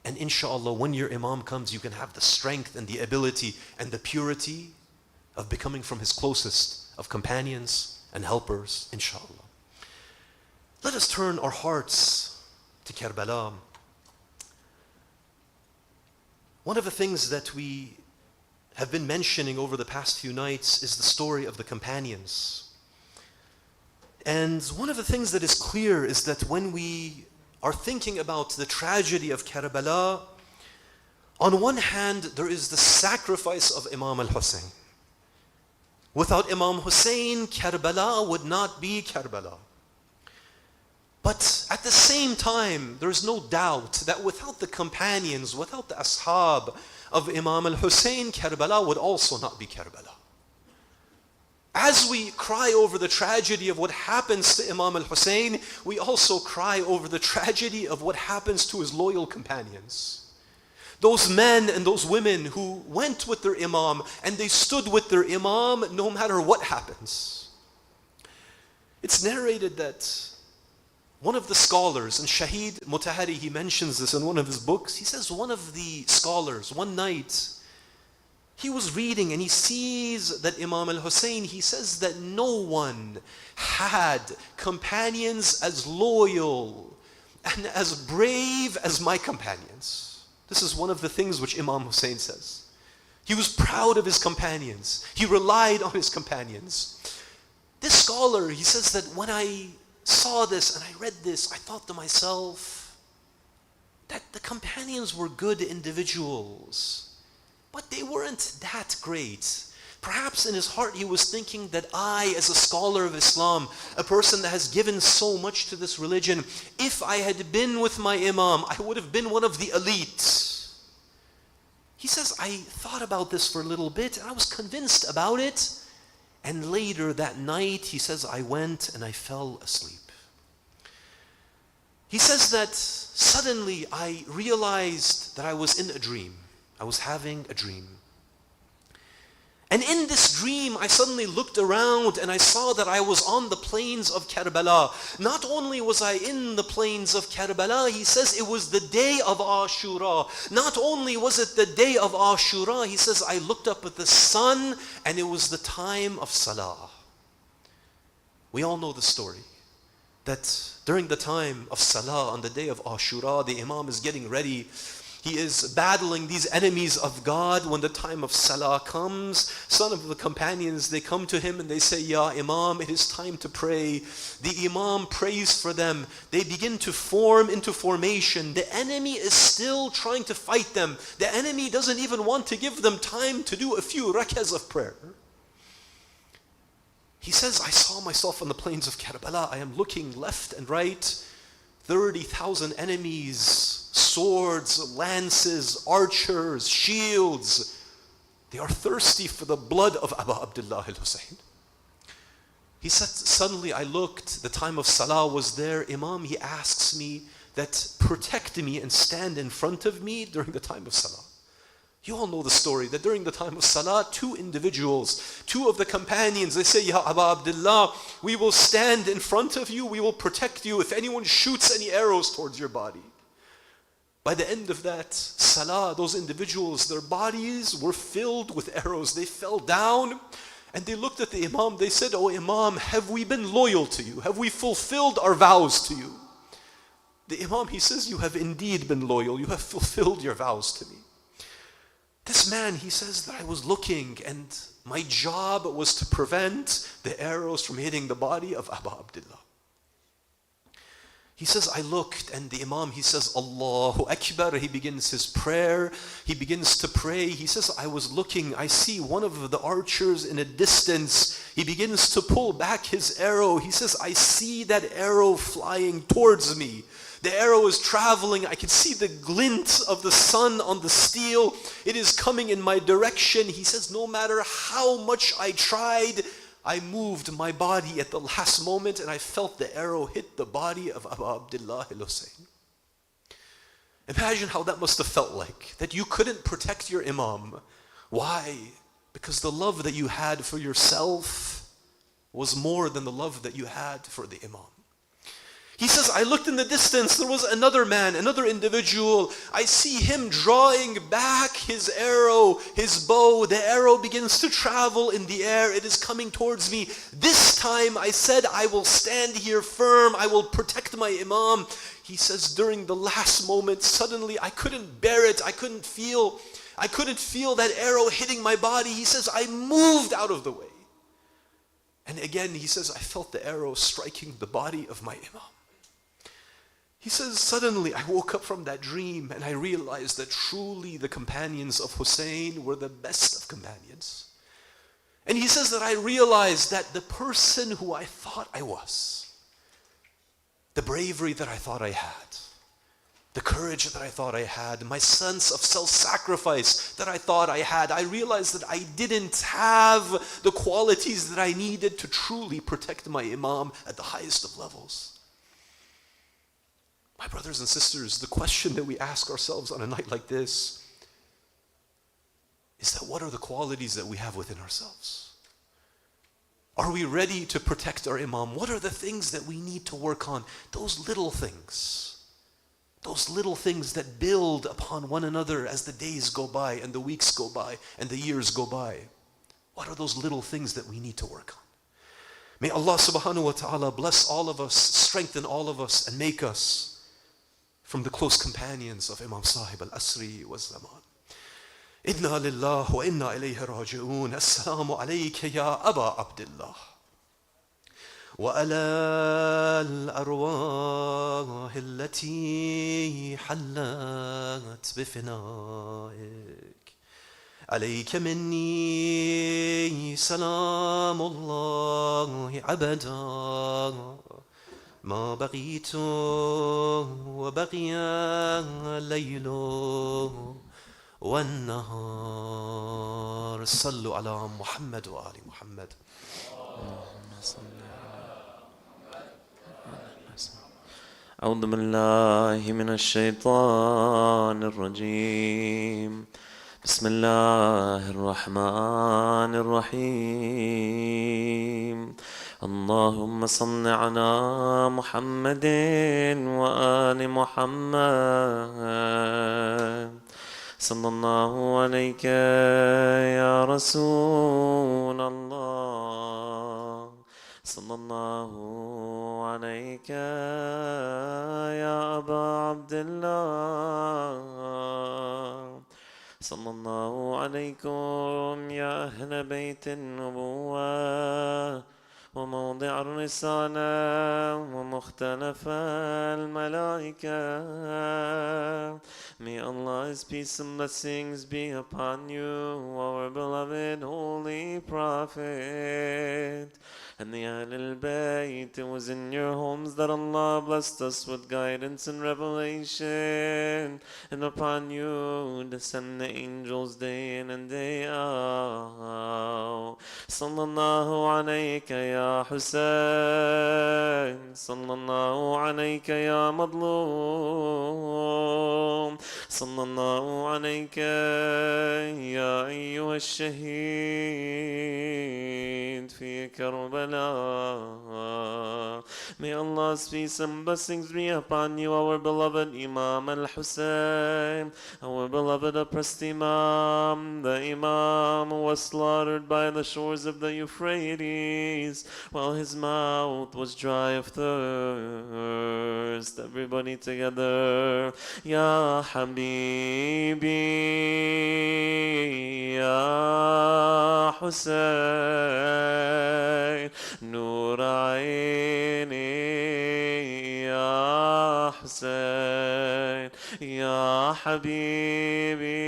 and inshallah when your Imam comes, you can have the strength and the ability and the purity of becoming from his closest of companions and helpers, inshallah. Let us turn our hearts to Karbala. One of the things that we have been mentioning over the past few nights is the story of the companions. And one of the things that is clear is that when we are thinking about the tragedy of Karbala, on one hand, there is the sacrifice of Imam al-Hussein. Without Imam Hussein, Karbala would not be Karbala. But at the same time, there's no doubt that without the companions, without the ashab of Imam al-Hussein, Karbala would also not be Karbala. As we cry over the tragedy of what happens to Imam al-Hussein, we also cry over the tragedy of what happens to his loyal companions. Those men and those women who went with their Imam and they stood with their Imam no matter what happens. It's narrated that one of the scholars, and Shahid Mutahari, he mentions this in one of his books. He says one of the scholars, one night, he was reading and he sees that Imam al-Hussein, he says that no one had companions as loyal and as brave as my companions. This is one of the things which Imam Hussein says. He was proud of his companions. He relied on his companions. This scholar, he says that when I saw this and I read this, I thought to myself that the companions were good individuals, but they weren't that great. Perhaps in his heart he was thinking that I, as a scholar of Islam, a person that has given so much to this religion, if I had been with my Imam, I would have been one of the elite. He says, I thought about this for a little bit and I was convinced about it. And later that night, he says, I went and I fell asleep. He says that suddenly I realized that I was in a dream. I was having a dream. And in this dream, I suddenly looked around and I saw that I was on the plains of Karbala. Not only was I in the plains of Karbala, he says it was the day of Ashura. Not only was it the day of Ashura, he says I looked up at the sun and it was the time of Salah. We all know the story that during the time of Salah on the day of Ashura, the Imam is getting ready. He is battling these enemies of God. When the time of Salah comes, some of the companions, they come to him and they say, Ya Imam, it is time to pray. The Imam prays for them. They begin to form into formation. The enemy is still trying to fight them. The enemy doesn't even want to give them time to do a few rak'ahs of prayer. He says, I saw myself on the plains of Karbala. I am looking left and right. 30,000 enemies, swords, lances, archers, shields. They are thirsty for the blood of Abu Abdullah al-Hussein. He said, suddenly I looked, the time of Salah was there. Imam, he asks me that protect me and stand in front of me during the time of Salah. You all know the story that during the time of Salah, two individuals, two of the companions, they say, Ya Abu Abdullah, we will stand in front of you, we will protect you if anyone shoots any arrows towards your body. By the end of that Salah, those individuals, their bodies were filled with arrows. They fell down and they looked at the Imam. They said, Oh Imam, have we been loyal to you? Have we fulfilled our vows to you? The Imam, he says, you have indeed been loyal. You have fulfilled your vows to me. This man, he says that I was looking and my job was to prevent the arrows from hitting the body of Abu Abdullah. He says, I looked and the Imam, he says, Allahu Akbar. He begins his prayer. He begins to pray. He says, I was looking. I see one of the archers in a distance. He begins to pull back his arrow. He says, I see that arrow flying towards me. The arrow is traveling. I can see the glint of the sun on the steel. It is coming in my direction. He says, no matter how much I tried, I moved my body at the last moment and I felt the arrow hit the body of Abu Abdullah al-Hussein. Imagine how that must have felt like, that you couldn't protect your Imam. Why? Because the love that you had for yourself was more than the love that you had for the Imam. He says, I looked in the distance, there was another man, another individual. I see him drawing back his arrow, his bow. The arrow begins to travel in the air. It is coming towards me. This time I said, I will stand here firm. I will protect my Imam. He says, during the last moment, suddenly I couldn't bear it. I couldn't feel that arrow hitting my body. He says, I moved out of the way. And again, he says, I felt the arrow striking the body of my Imam. He says, suddenly I woke up from that dream and I realized that truly the companions of Hussein were the best of companions. And he says that I realized that the person who I thought I was, the bravery that I thought I had, the courage that I thought I had, my sense of self-sacrifice that I thought I had, I realized that I didn't have the qualities that I needed to truly protect my Imam at the highest of levels. My brothers and sisters, the question that we ask ourselves on a night like this is that what are the qualities that we have within ourselves? Are we ready to protect our Imam? What are the things that we need to work on? Those little things that build upon one another as the days go by and the weeks go by and the years go by. What are those little things that we need to work on? May Allah subhanahu wa ta'ala bless all of us, strengthen all of us, and make us from the close companions of Imam Sahib al-Asri wa Zaman. Inna lillah wa inna ilayhi raji'un. Assalamu alayka ya Aba Abdullah. Wa ala al-arwah allati hallat bifina'ik. عليك مني سلام الله أبدا ما بقيت وبقي الليل والنهار. صلوا على محمد وآل محمد. أعوذ بالله من الشيطان الرجيم. بسم الله الرحمن الرحيم. اللهم صل على محمد وآل محمد. صلى الله عليك يا رسول الله. صلى الله عليك يا أبا عبد الله. صلى الله عليكم يا أهل بيت النبوة وموضع الرسالة ومختلف الملائكة. May Allah's peace and blessings be upon you, our beloved Holy Prophet, and the Ahlul Bayt. It was in your homes that Allah blessed us with guidance and revelation, and upon you descend the angels day in and day out. Sallallahu alayka ya Hussein. Sallallahu alayka ya Madlum. Sallallahu alayka ya ayyuha ash-shaheed fi Karbala. May Allah's peace and blessings be upon you, our beloved Imam al-Hussein, our beloved oppressed Imam, the Imam who was slaughtered by the shores of the Euphrates while his mouth was dry of thirst. Everybody together. Ya Habibi, Ya Hussein, Nur Aini, Ya Hussein, Ya Habibi,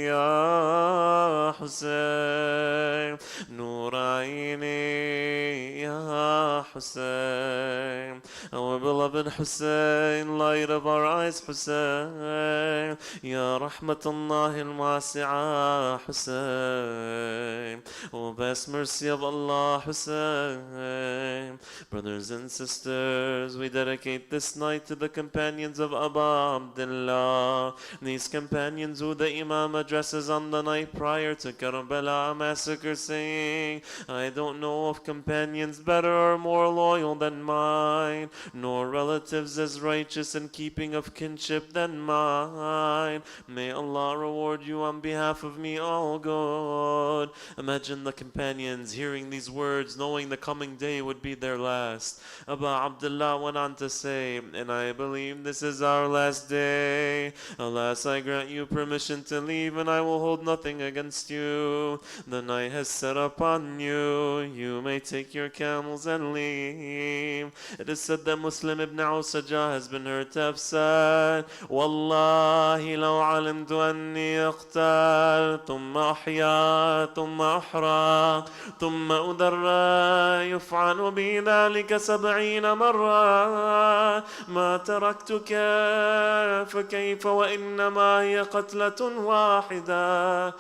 Ya Hussein, Nur Aini, Ya Hussein. Our beloved Hussein, light of our eyes, Hussein, Ya Rahmatullah al-Wasi'ah, Hussein, O best mercy of Allah, Hussein. Brothers and sisters, we dedicate this night to the companions of Abu Abdullah, these companions who the Imam addresses on the night prior to Karbala massacre, saying, I don't know of companions better or more loyal than mine, nor relatives as righteous in keeping of kinship than mine. May Allah reward you on behalf of me all good. Imagine the companions hearing these words, knowing the coming day would be their last. Abu Abdullah went on to say, and I believe this is our last day. Alas, I grant you permission to leave, and I will hold nothing against you. The night has set upon you. You may take your camels and leave. It is said that Muslim ibn Awsajah has been heard to have said, Wallahi law alimtu anni aqtal, thumma ahya, thumma ahra, thumma udarra, yuf'alu bi dhalika 70 marra, ma taraktuka, fakayfa wa innama hiya qatlatun wahida,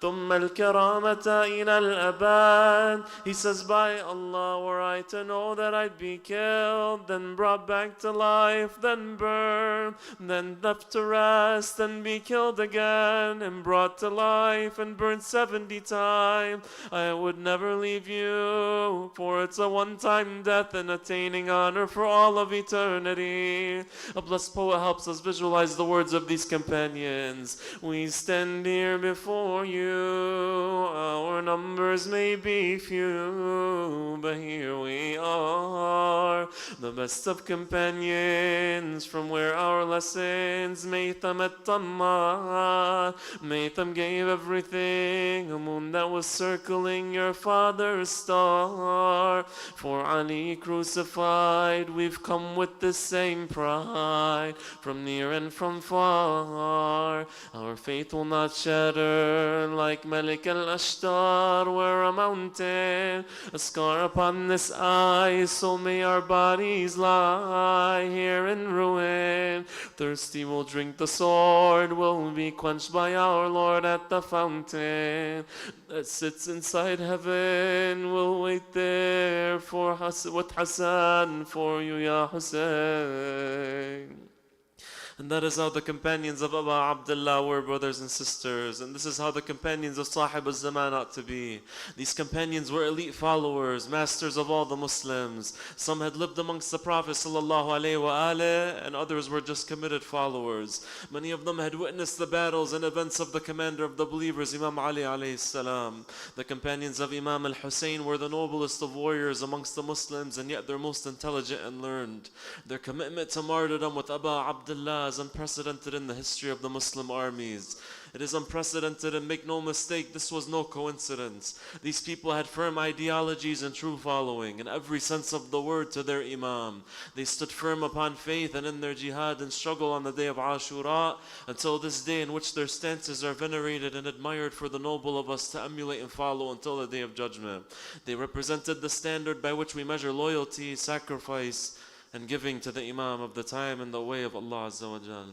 ثم الكرامة إلى الأبد. He says, by Allah, were I to know that I'd be killed, then brought back to life, then burned, then left to rest, then be killed again, and brought to life, and burned 70 times, I would never leave you, for it's a one-time death and attaining honor for all of eternity. A blessed poet helps us visualize the words of these companions. We stand here before you, our numbers may be few, but here we are. the best of companions, from where our lessons. Maytham at Tamma, Maytham gave everything, a moon that was circling your father's star. For Ali crucified, we've come with the same pride, from near and from far. Our faith will not shatter like Malik al-Ashtar. We're a mountain, a scar upon this eye, so may our bodies lie here in ruin. Thirsty will drink the sword, will be quenched by our Lord at the fountain that sits inside heaven. We'll wait there for with Hassan for you, Ya Hussein. And that is how the companions of Abu Abdullah were, brothers and sisters. And this is how the companions of Sahib al-Zaman ought to be. These companions were elite followers, masters of all the Muslims. Some had lived amongst the Prophet ﷺ, and others were just committed followers. Many of them had witnessed the battles and events of the commander of the believers, Imam Ali alayhi salam. The companions of Imam al-Hussein were the noblest of warriors amongst the Muslims, and yet their most intelligent and learned. Their commitment to martyrdom with Abu Abdullah is unprecedented in the history of the Muslim armies. It is unprecedented, and make no mistake, this was no coincidence. These people had firm ideologies and true following in every sense of the word to their Imam. They stood firm upon faith and in their jihad and struggle on the day of Ashura until this day, in which their stances are venerated and admired for the noble of us to emulate and follow until the day of judgment. They represented the standard by which we measure loyalty, sacrifice, and giving to the Imam of the time in the way of Allah Azza wa Jal.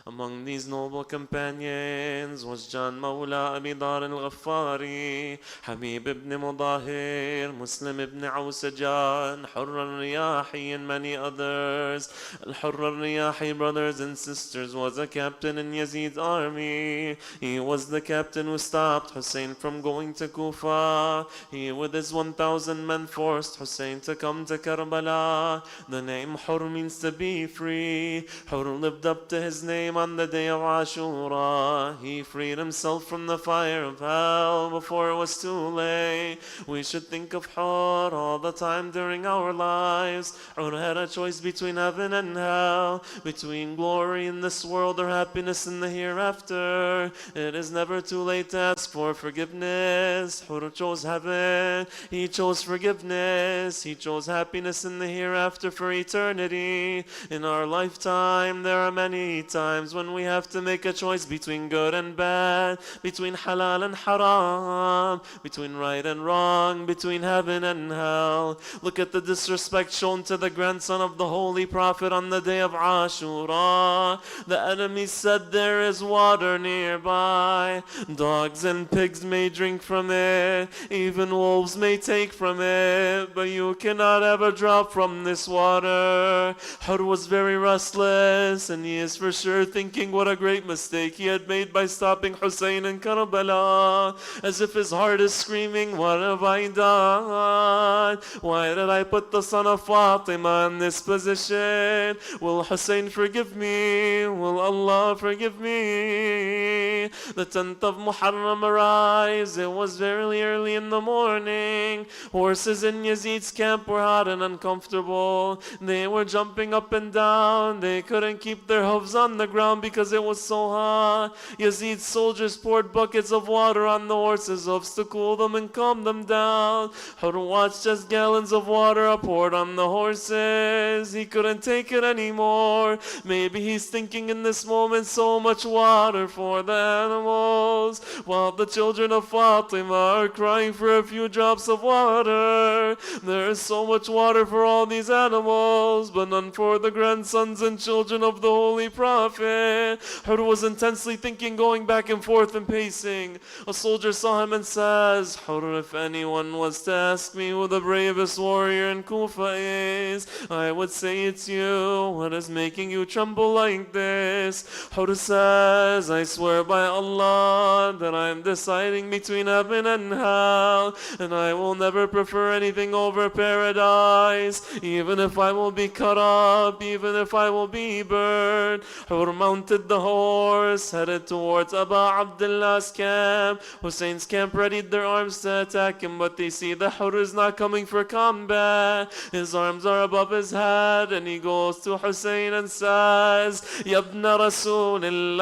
Among these noble companions was Jan Mawla Abi Dar al-Ghaffari, Habib ibn Mudahir, Muslim ibn Awsajan, Hurr al-Riyahi, and many others. Al-Hurr al-Riyahi, brothers and sisters, was a captain in Yazid's army. He was the captain who stopped Hussein from going to Kufa. He, with his 1,000 men, forced Hussein to come to Karbala. The name Hurr means to be free. Hurr lived up to his name on the day of Ashura. He freed himself from the fire of hell before it was too late. We should think of Hurr all the time during our lives. Hurr had a choice between heaven and hell, between glory in this world or happiness in the hereafter. It is never too late to ask for forgiveness. Hurr chose heaven. He chose forgiveness. He chose happiness in the hereafter for eternity. In our lifetime, there are many times when we have to make a choice between good and bad, between halal and haram, between right and wrong, between heaven and hell. Look at the disrespect shown to the grandson of the Holy Prophet on the day of Ashura. The enemy said there is water nearby. Dogs and pigs may drink from it, even wolves may take from it, but you cannot have a drop from this water. Hurr was very restless, and he is for sure thinking what a great mistake he had made by stopping Hussein in Karbala, as if his heart is screaming, what have I done? Why did I put the son of Fatima in this position? Will Hussein forgive me? Will Allah forgive me? The 10th of Muharram arrives. It was very early in the morning. Horses in Yazid's camp were hot and uncomfortable. They were jumping up and down. They couldn't keep their hooves on the ground because it was so hot. Yazid's soldiers poured buckets of water on the horses' hoofs to cool them and calm them down. Hurr watched as gallons of water are poured on the horses. He couldn't take it anymore. Maybe he's thinking in this moment, so much water for the animals, while the children of Fatima are crying for a few drops of water. There is so much water for all these animals, but none for the grandsons and children of the Holy Prophet. Hurr was intensely thinking, going back and forth and pacing. A soldier saw him and says, Hurr, if anyone was to ask me who the bravest warrior in Kufa is, I would say it's you. What is making you tremble like this? Hurr says, I swear by Allah that I am deciding between heaven and hell, and I will never prefer anything over paradise, even if I will be cut up, even if I will be burned. Hur mounted the horse, headed towards Abu Abdullah's camp. Hussein's camp readied their arms to attack him, but they see the Hur is not coming for combat. His arms are above his head, and he goes to Hussein and says, Yabna Rasulillah,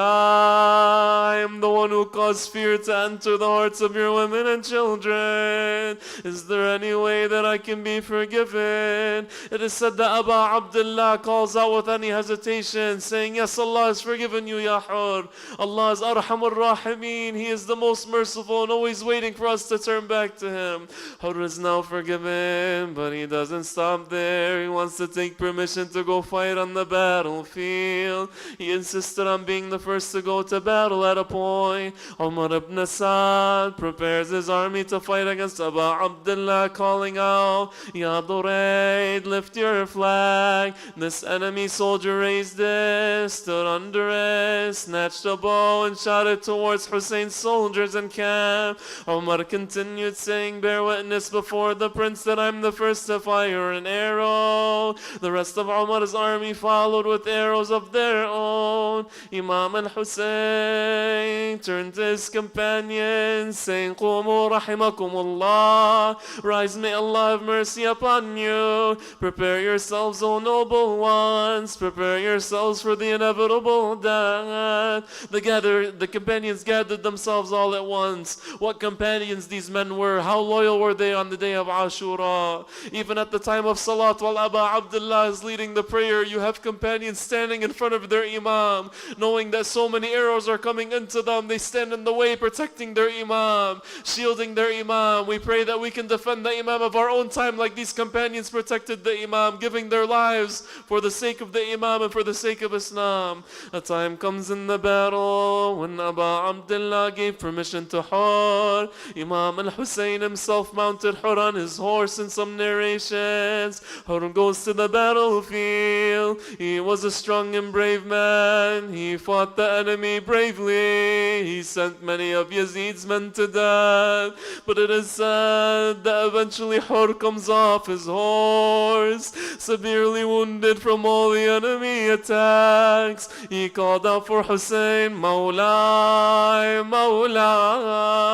I am the one who caused fear to enter the hearts of your women and children. Is there any way that I can be forgiven? It is said that Abu Abdullah calls out with any hesitation, saying, yes, Allah has forgiven you, Ya Hur. Allah is Arhamur Rahimeen. He is the most merciful and always waiting for us to turn back to Him. Hur is now forgiven, but he doesn't stop there. He wants to take permission to go fight on the battlefield. He insisted on being the first to go to battle at a point. Umar ibn Sa'd prepares his army to fight against Abu Abdullah, calling out, Ya Durayd, lift your flag. This enemy soldier raised it, stood under it, snatched a bow and shot it towards Hussein's soldiers in camp. Umar continued saying, bear witness before the prince that I'm the first to fire an arrow. The rest of Umar's army followed with arrows of their own. Imam al-Hussein turned to his companions, saying, Qumu rahimakumullah, rise, may Allah have mercy upon you. Prepare yourselves, O noble ones, prepare yourselves for the inevitable death. The companions gathered themselves all at once. What companions these men were, how loyal were they on the day of Ashura. Even at the time of Salat, while Abu Abdullah is leading the prayer, you have companions standing in front of their Imam, knowing that so many arrows are coming into them. They stand in the way, protecting their Imam, shielding their Imam. We pray that we can defend the Imam of our own time like these companions protected the Imam, giving their lives for the sake of the Imam and for the sake of Islam. A time comes in the battle when Abu Abdullah gave permission to Hur. Imam al-Hussein himself mounted Hur on his horse in some narrations. Hur goes to the battlefield. He was a strong and brave man. He fought the enemy bravely. He sent many of Yazid's men to death. But it is said that eventually Hur comes off his horse, severely wounded from all the enemy attacks. He called out for Hussein, Mawlai, Mawlai,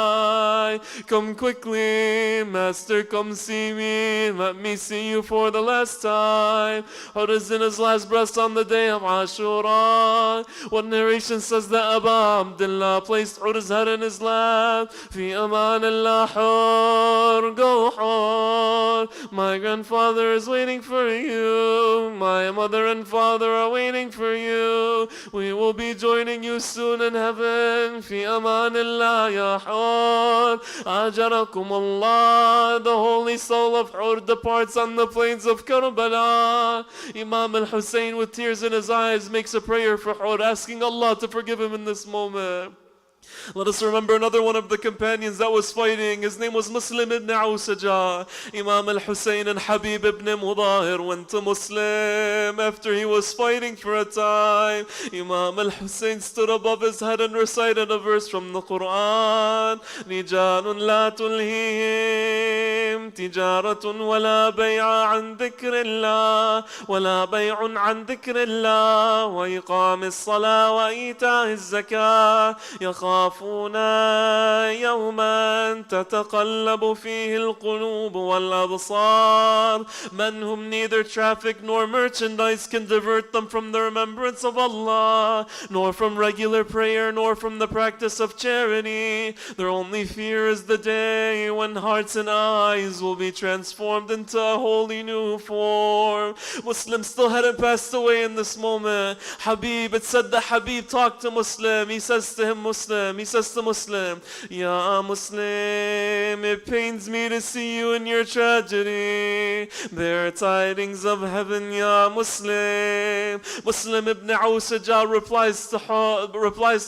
come quickly, master, come see me, let me see you for the last time. Hur is in his last breath on the day of Ashura. One narration says that Abu Abdullah placed Hur's head in his lap. Fi aman Allah, Hur, go Hur. My grandfather is waiting for you. My mother and father are waiting for you. We will be joining you soon in heaven. Fi aman Allah, ya Hur. Ajarakum Allah. The holy soul of Hur departs on the plains of Karbala. Imam al-Hussein, with tears in his eyes, makes a prayer for Hur, asking Allah to forgive him in this moment. Let us remember another one of the companions that was fighting. His name was Muslim ibn Awsaja. Imam al-Hussein and Habib ibn Mudahir went to Muslim after he was fighting for a time. Imam al-Hussein stood above his head and recited a verse from the Quran. رِجَالٌ لَا تُلْهِهِمْ تِجَارَةٌ وَلَا بَيْعٌ عَنْ ذِكْرِ اللَّهِ وَلَا بَيْعٌ عَنْ ذِكْرِ اللَّهِ وَإِقَامِ الصَّلَاةِ وَإِيتَاءِ الزَّكَاةِ يخافون يوما تتقلب فيه القلوب والأبصار. Men whom neither traffic nor merchandise can divert them from the remembrance of Allah, nor from regular prayer, nor from the practice of charity. Their only fear is the day when hearts and eyes will be transformed into a wholly new form. Muslim still hadn't passed away in this moment. Habib, it said that Habib talked to Muslim. He says to him, Muslim, he says to Muslim, Ya Muslim, it pains me to see you in your tragedy. Bear tidings of heaven, Ya Muslim. Muslim ibn Awsaja replies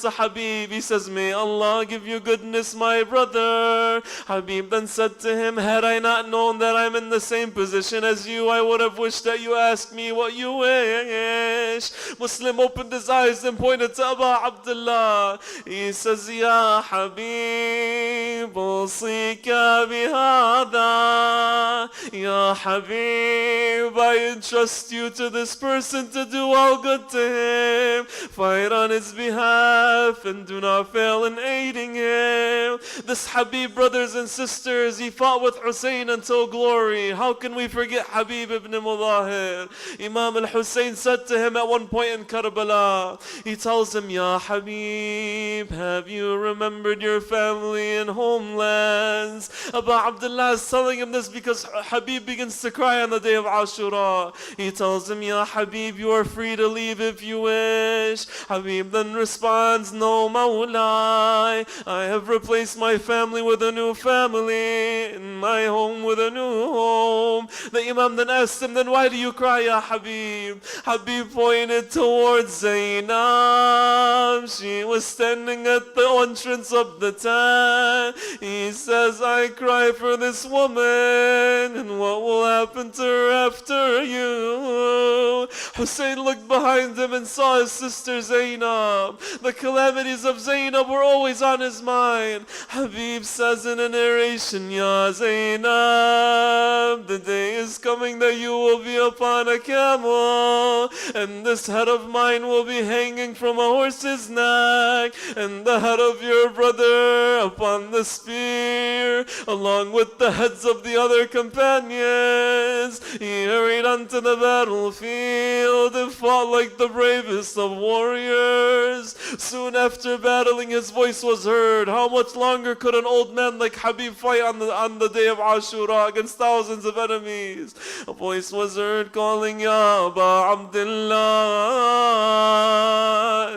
to Habib. He says, may Allah give you goodness, my brother. Habib then said to him, had I not known that I'm in the same position as you, I would have wished that you asked me what you wish. Muslim opened his eyes and pointed to Abu Abdullah. He says, Ya Habib, usika bihada. Ya Habib, I entrust you to this person to do all good to him. Fight on his behalf and do not fail in aiding him. This Habib, brothers and sisters, he fought with Hussein until glory. How can we forget Habib ibn Mudahir? Imam al-Hussein said to him at one point in Karbala, he tells him, Ya Habib, have you remembered your family and homelands? Abu Abdullah is telling him this because Habib begins to cry on the day of Ashura. He tells him, Ya Habib, you are free to leave if you wish. Habib then responds, No, Mawlai, I have replaced my family with a new family, and my home with a new home. The Imam then asked him, then why do you cry, Ya Habib? Habib pointed towards Zainab. She was standing at the entrance of the tent. He says, I cry for this woman, and what will happen to her after you? Hussein looked behind him and saw his sister Zainab. The calamities of Zainab were always on his mind. Habib says in a narration, Ya Zainab, the day is coming that you will be upon a camel, and this head of mine will be hanging from a horse's neck, and the head of your brother upon the spear, along with the heads of the other companions. He hurried onto the battlefield and fought like the bravest of warriors. Soon after battling, his voice was heard. How much longer could an old man like Habib fight on the day of Ashura against thousands of enemies? A voice was heard calling, Ya Aba Abdullah,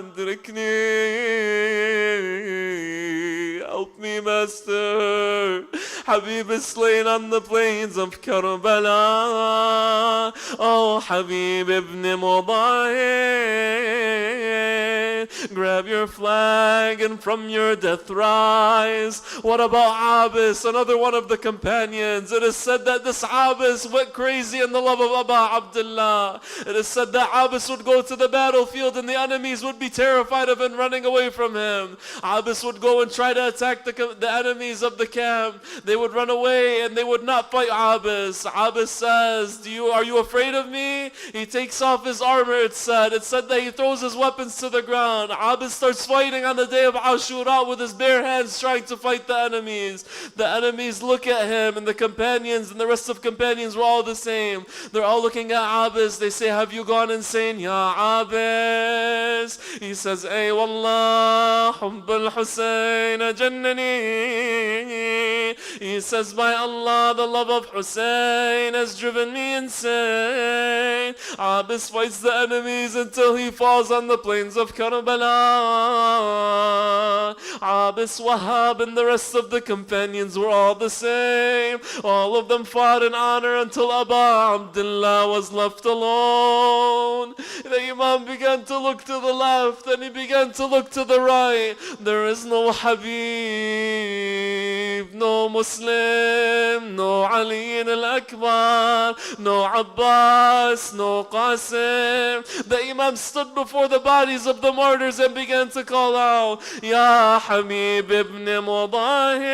Adrikni, help me, Master. Habib is slain on the plains of Karbala. Oh, Habib ibn Mudahir, grab your flag and from your death rise. What about Abis, another one of the companions? It is said that this Abis went crazy in the love of Abu Abdullah. It is said that Abis would go to the battlefield and the enemies would be terrified of him running away from him. Abis would go and try to attack the enemies of the camp. They would run away and they would not fight Abis. Abis says, are you afraid of me? He takes off his armor, it said. It said that he throws his weapons to the ground. Abis starts fighting on the day of Ashura with his bare hands trying to fight the enemies. The enemies look at him, and the companions and the rest of companions were all the same. They're all looking at Abis. They say, have you gone insane, Ya Abis? He says, Ay wallah, hubb al-Husayn jannani. He says, by Allah, the love of Hussein has driven me insane. Abis fights the enemies until he falls on the plains of Karbala. Abis, Wahab, and the rest of the companions were all the same. All of them fought in honor until Abu Abdullah was left alone. The Imam began to look to the left and he began to look to the right. There is no Habib, no Muslim, no Ali al-Akbar, no Abbas, no Qasim. The Imam stood before the bodies of the martyrs and began to call out, Ya Habib ibn Mudahir,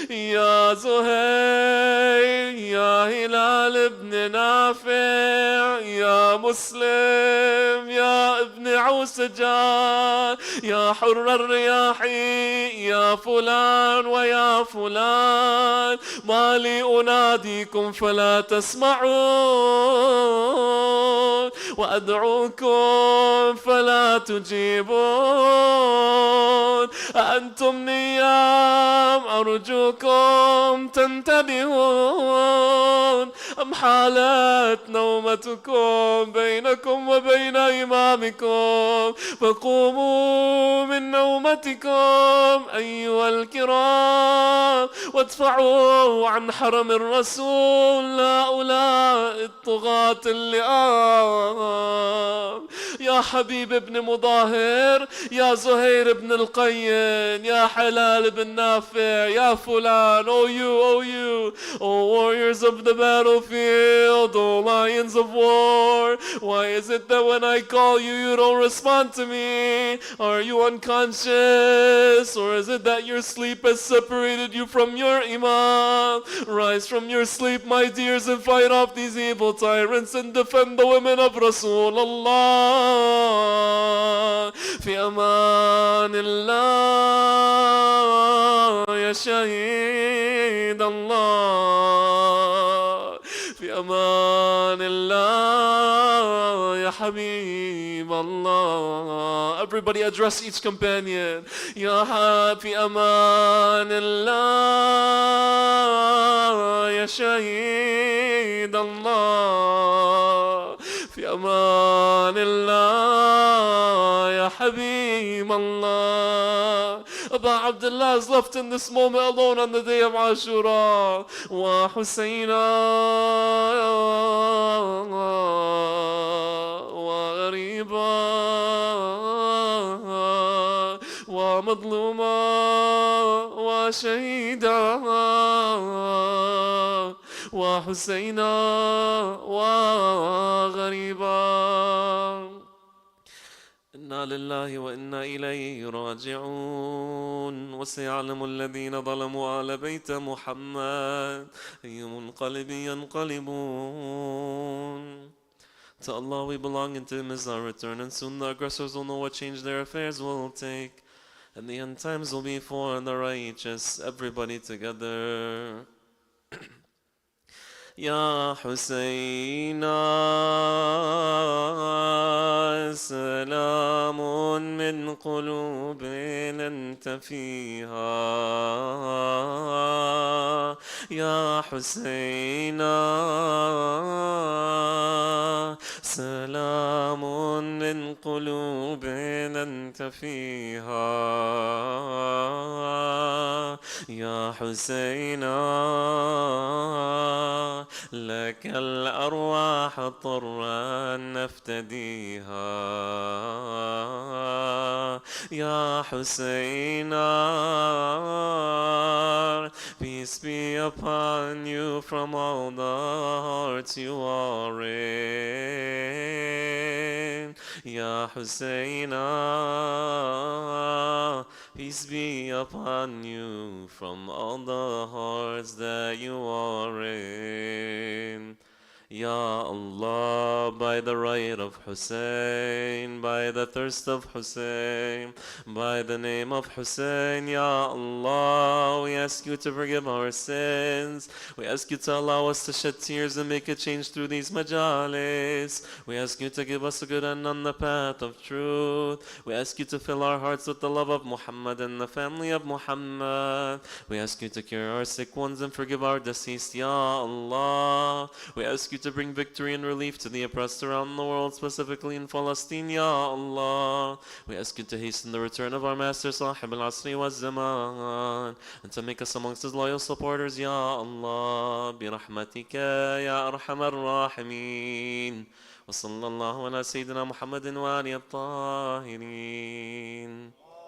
Ya Zuhair, Ya Hilal ibn Nafi', Ya Muslim, Ya ibn Awsajan, Ya Hurr al-Riyahi, Ya Fulan wa Ya Fulan, Ma li unadikum fala tasma'un, wa ad'ukum fala tujibun, أنتم نيام أرجوكم تنتبهون أم حالت نومتكم بينكم وبين إمامكم فقوموا من نومتكم أيها الكرام وادفعوا عن حرم الرسول هؤلاء الطغاة اللئام. يا حبيب ابن مظاهر، يا زهير ابن القين، يا حلال بن نافع، يا فلان, oh you, oh warriors of the battlefield, oh lions of war, Why is it that when I call you, you don't respond to me? Are you unconscious? Or is it that your sleep has separated you from your Imam? Rise from your sleep, my dears, and fight off these evil tyrants and defend the women of Rasulullah. في أمان الله يا شهيد الله. في أمان الله يا حبيب الله. Everybody address each companion. يا في أمان الله يا شهيد الله. في أمان الله يا حبيب الله. Abu Abdullah is left in this moment alone on the day of Ashura. Wa Husayna wa Ghariba wa Madluma wa Shahida wa Husayna wa Ghariba. إنا لله وإنا إليه راجعون. وسيعلم الذين ظلموا آل بيت محمد أي منقلب ينقلبون. To Allah we belong, and to Him is our return, and soon the aggressors will know what change their affairs will take, and the end times will be for the righteous. Everybody together. يا حسين سلام من قلوب أنت فيها. يا حسين سلام من قلوب أنت فيها. يا حسين لك الأرواح طرا نفتديها. يا حسين peace be upon you from all the hearts you are in. Ya Husayna, peace be upon you from all the hearts that you are in. Ya Allah, by the right of Hussein, by the thirst of Hussein, by the name of Hussein, Ya Allah, we ask you to forgive our sins. We ask you to allow us to shed tears and make a change through these majalis. We ask you to give us a good end on the path of truth. We ask you to fill our hearts with the love of Muhammad and the family of Muhammad. We ask you to cure our sick ones and forgive our deceased, Ya Allah. We ask you to bring victory and relief to the oppressed around the world, specifically in Palestine, Ya Allah. We ask you to hasten the return of our Master Sahib al-Asri wa Zaman, and to make us amongst his loyal supporters, Ya Allah. Birahmatika Ya Arhamar Rahimin. Wa sallallahu ala Sayyidina Muhammadin wa alihi at-tahirin.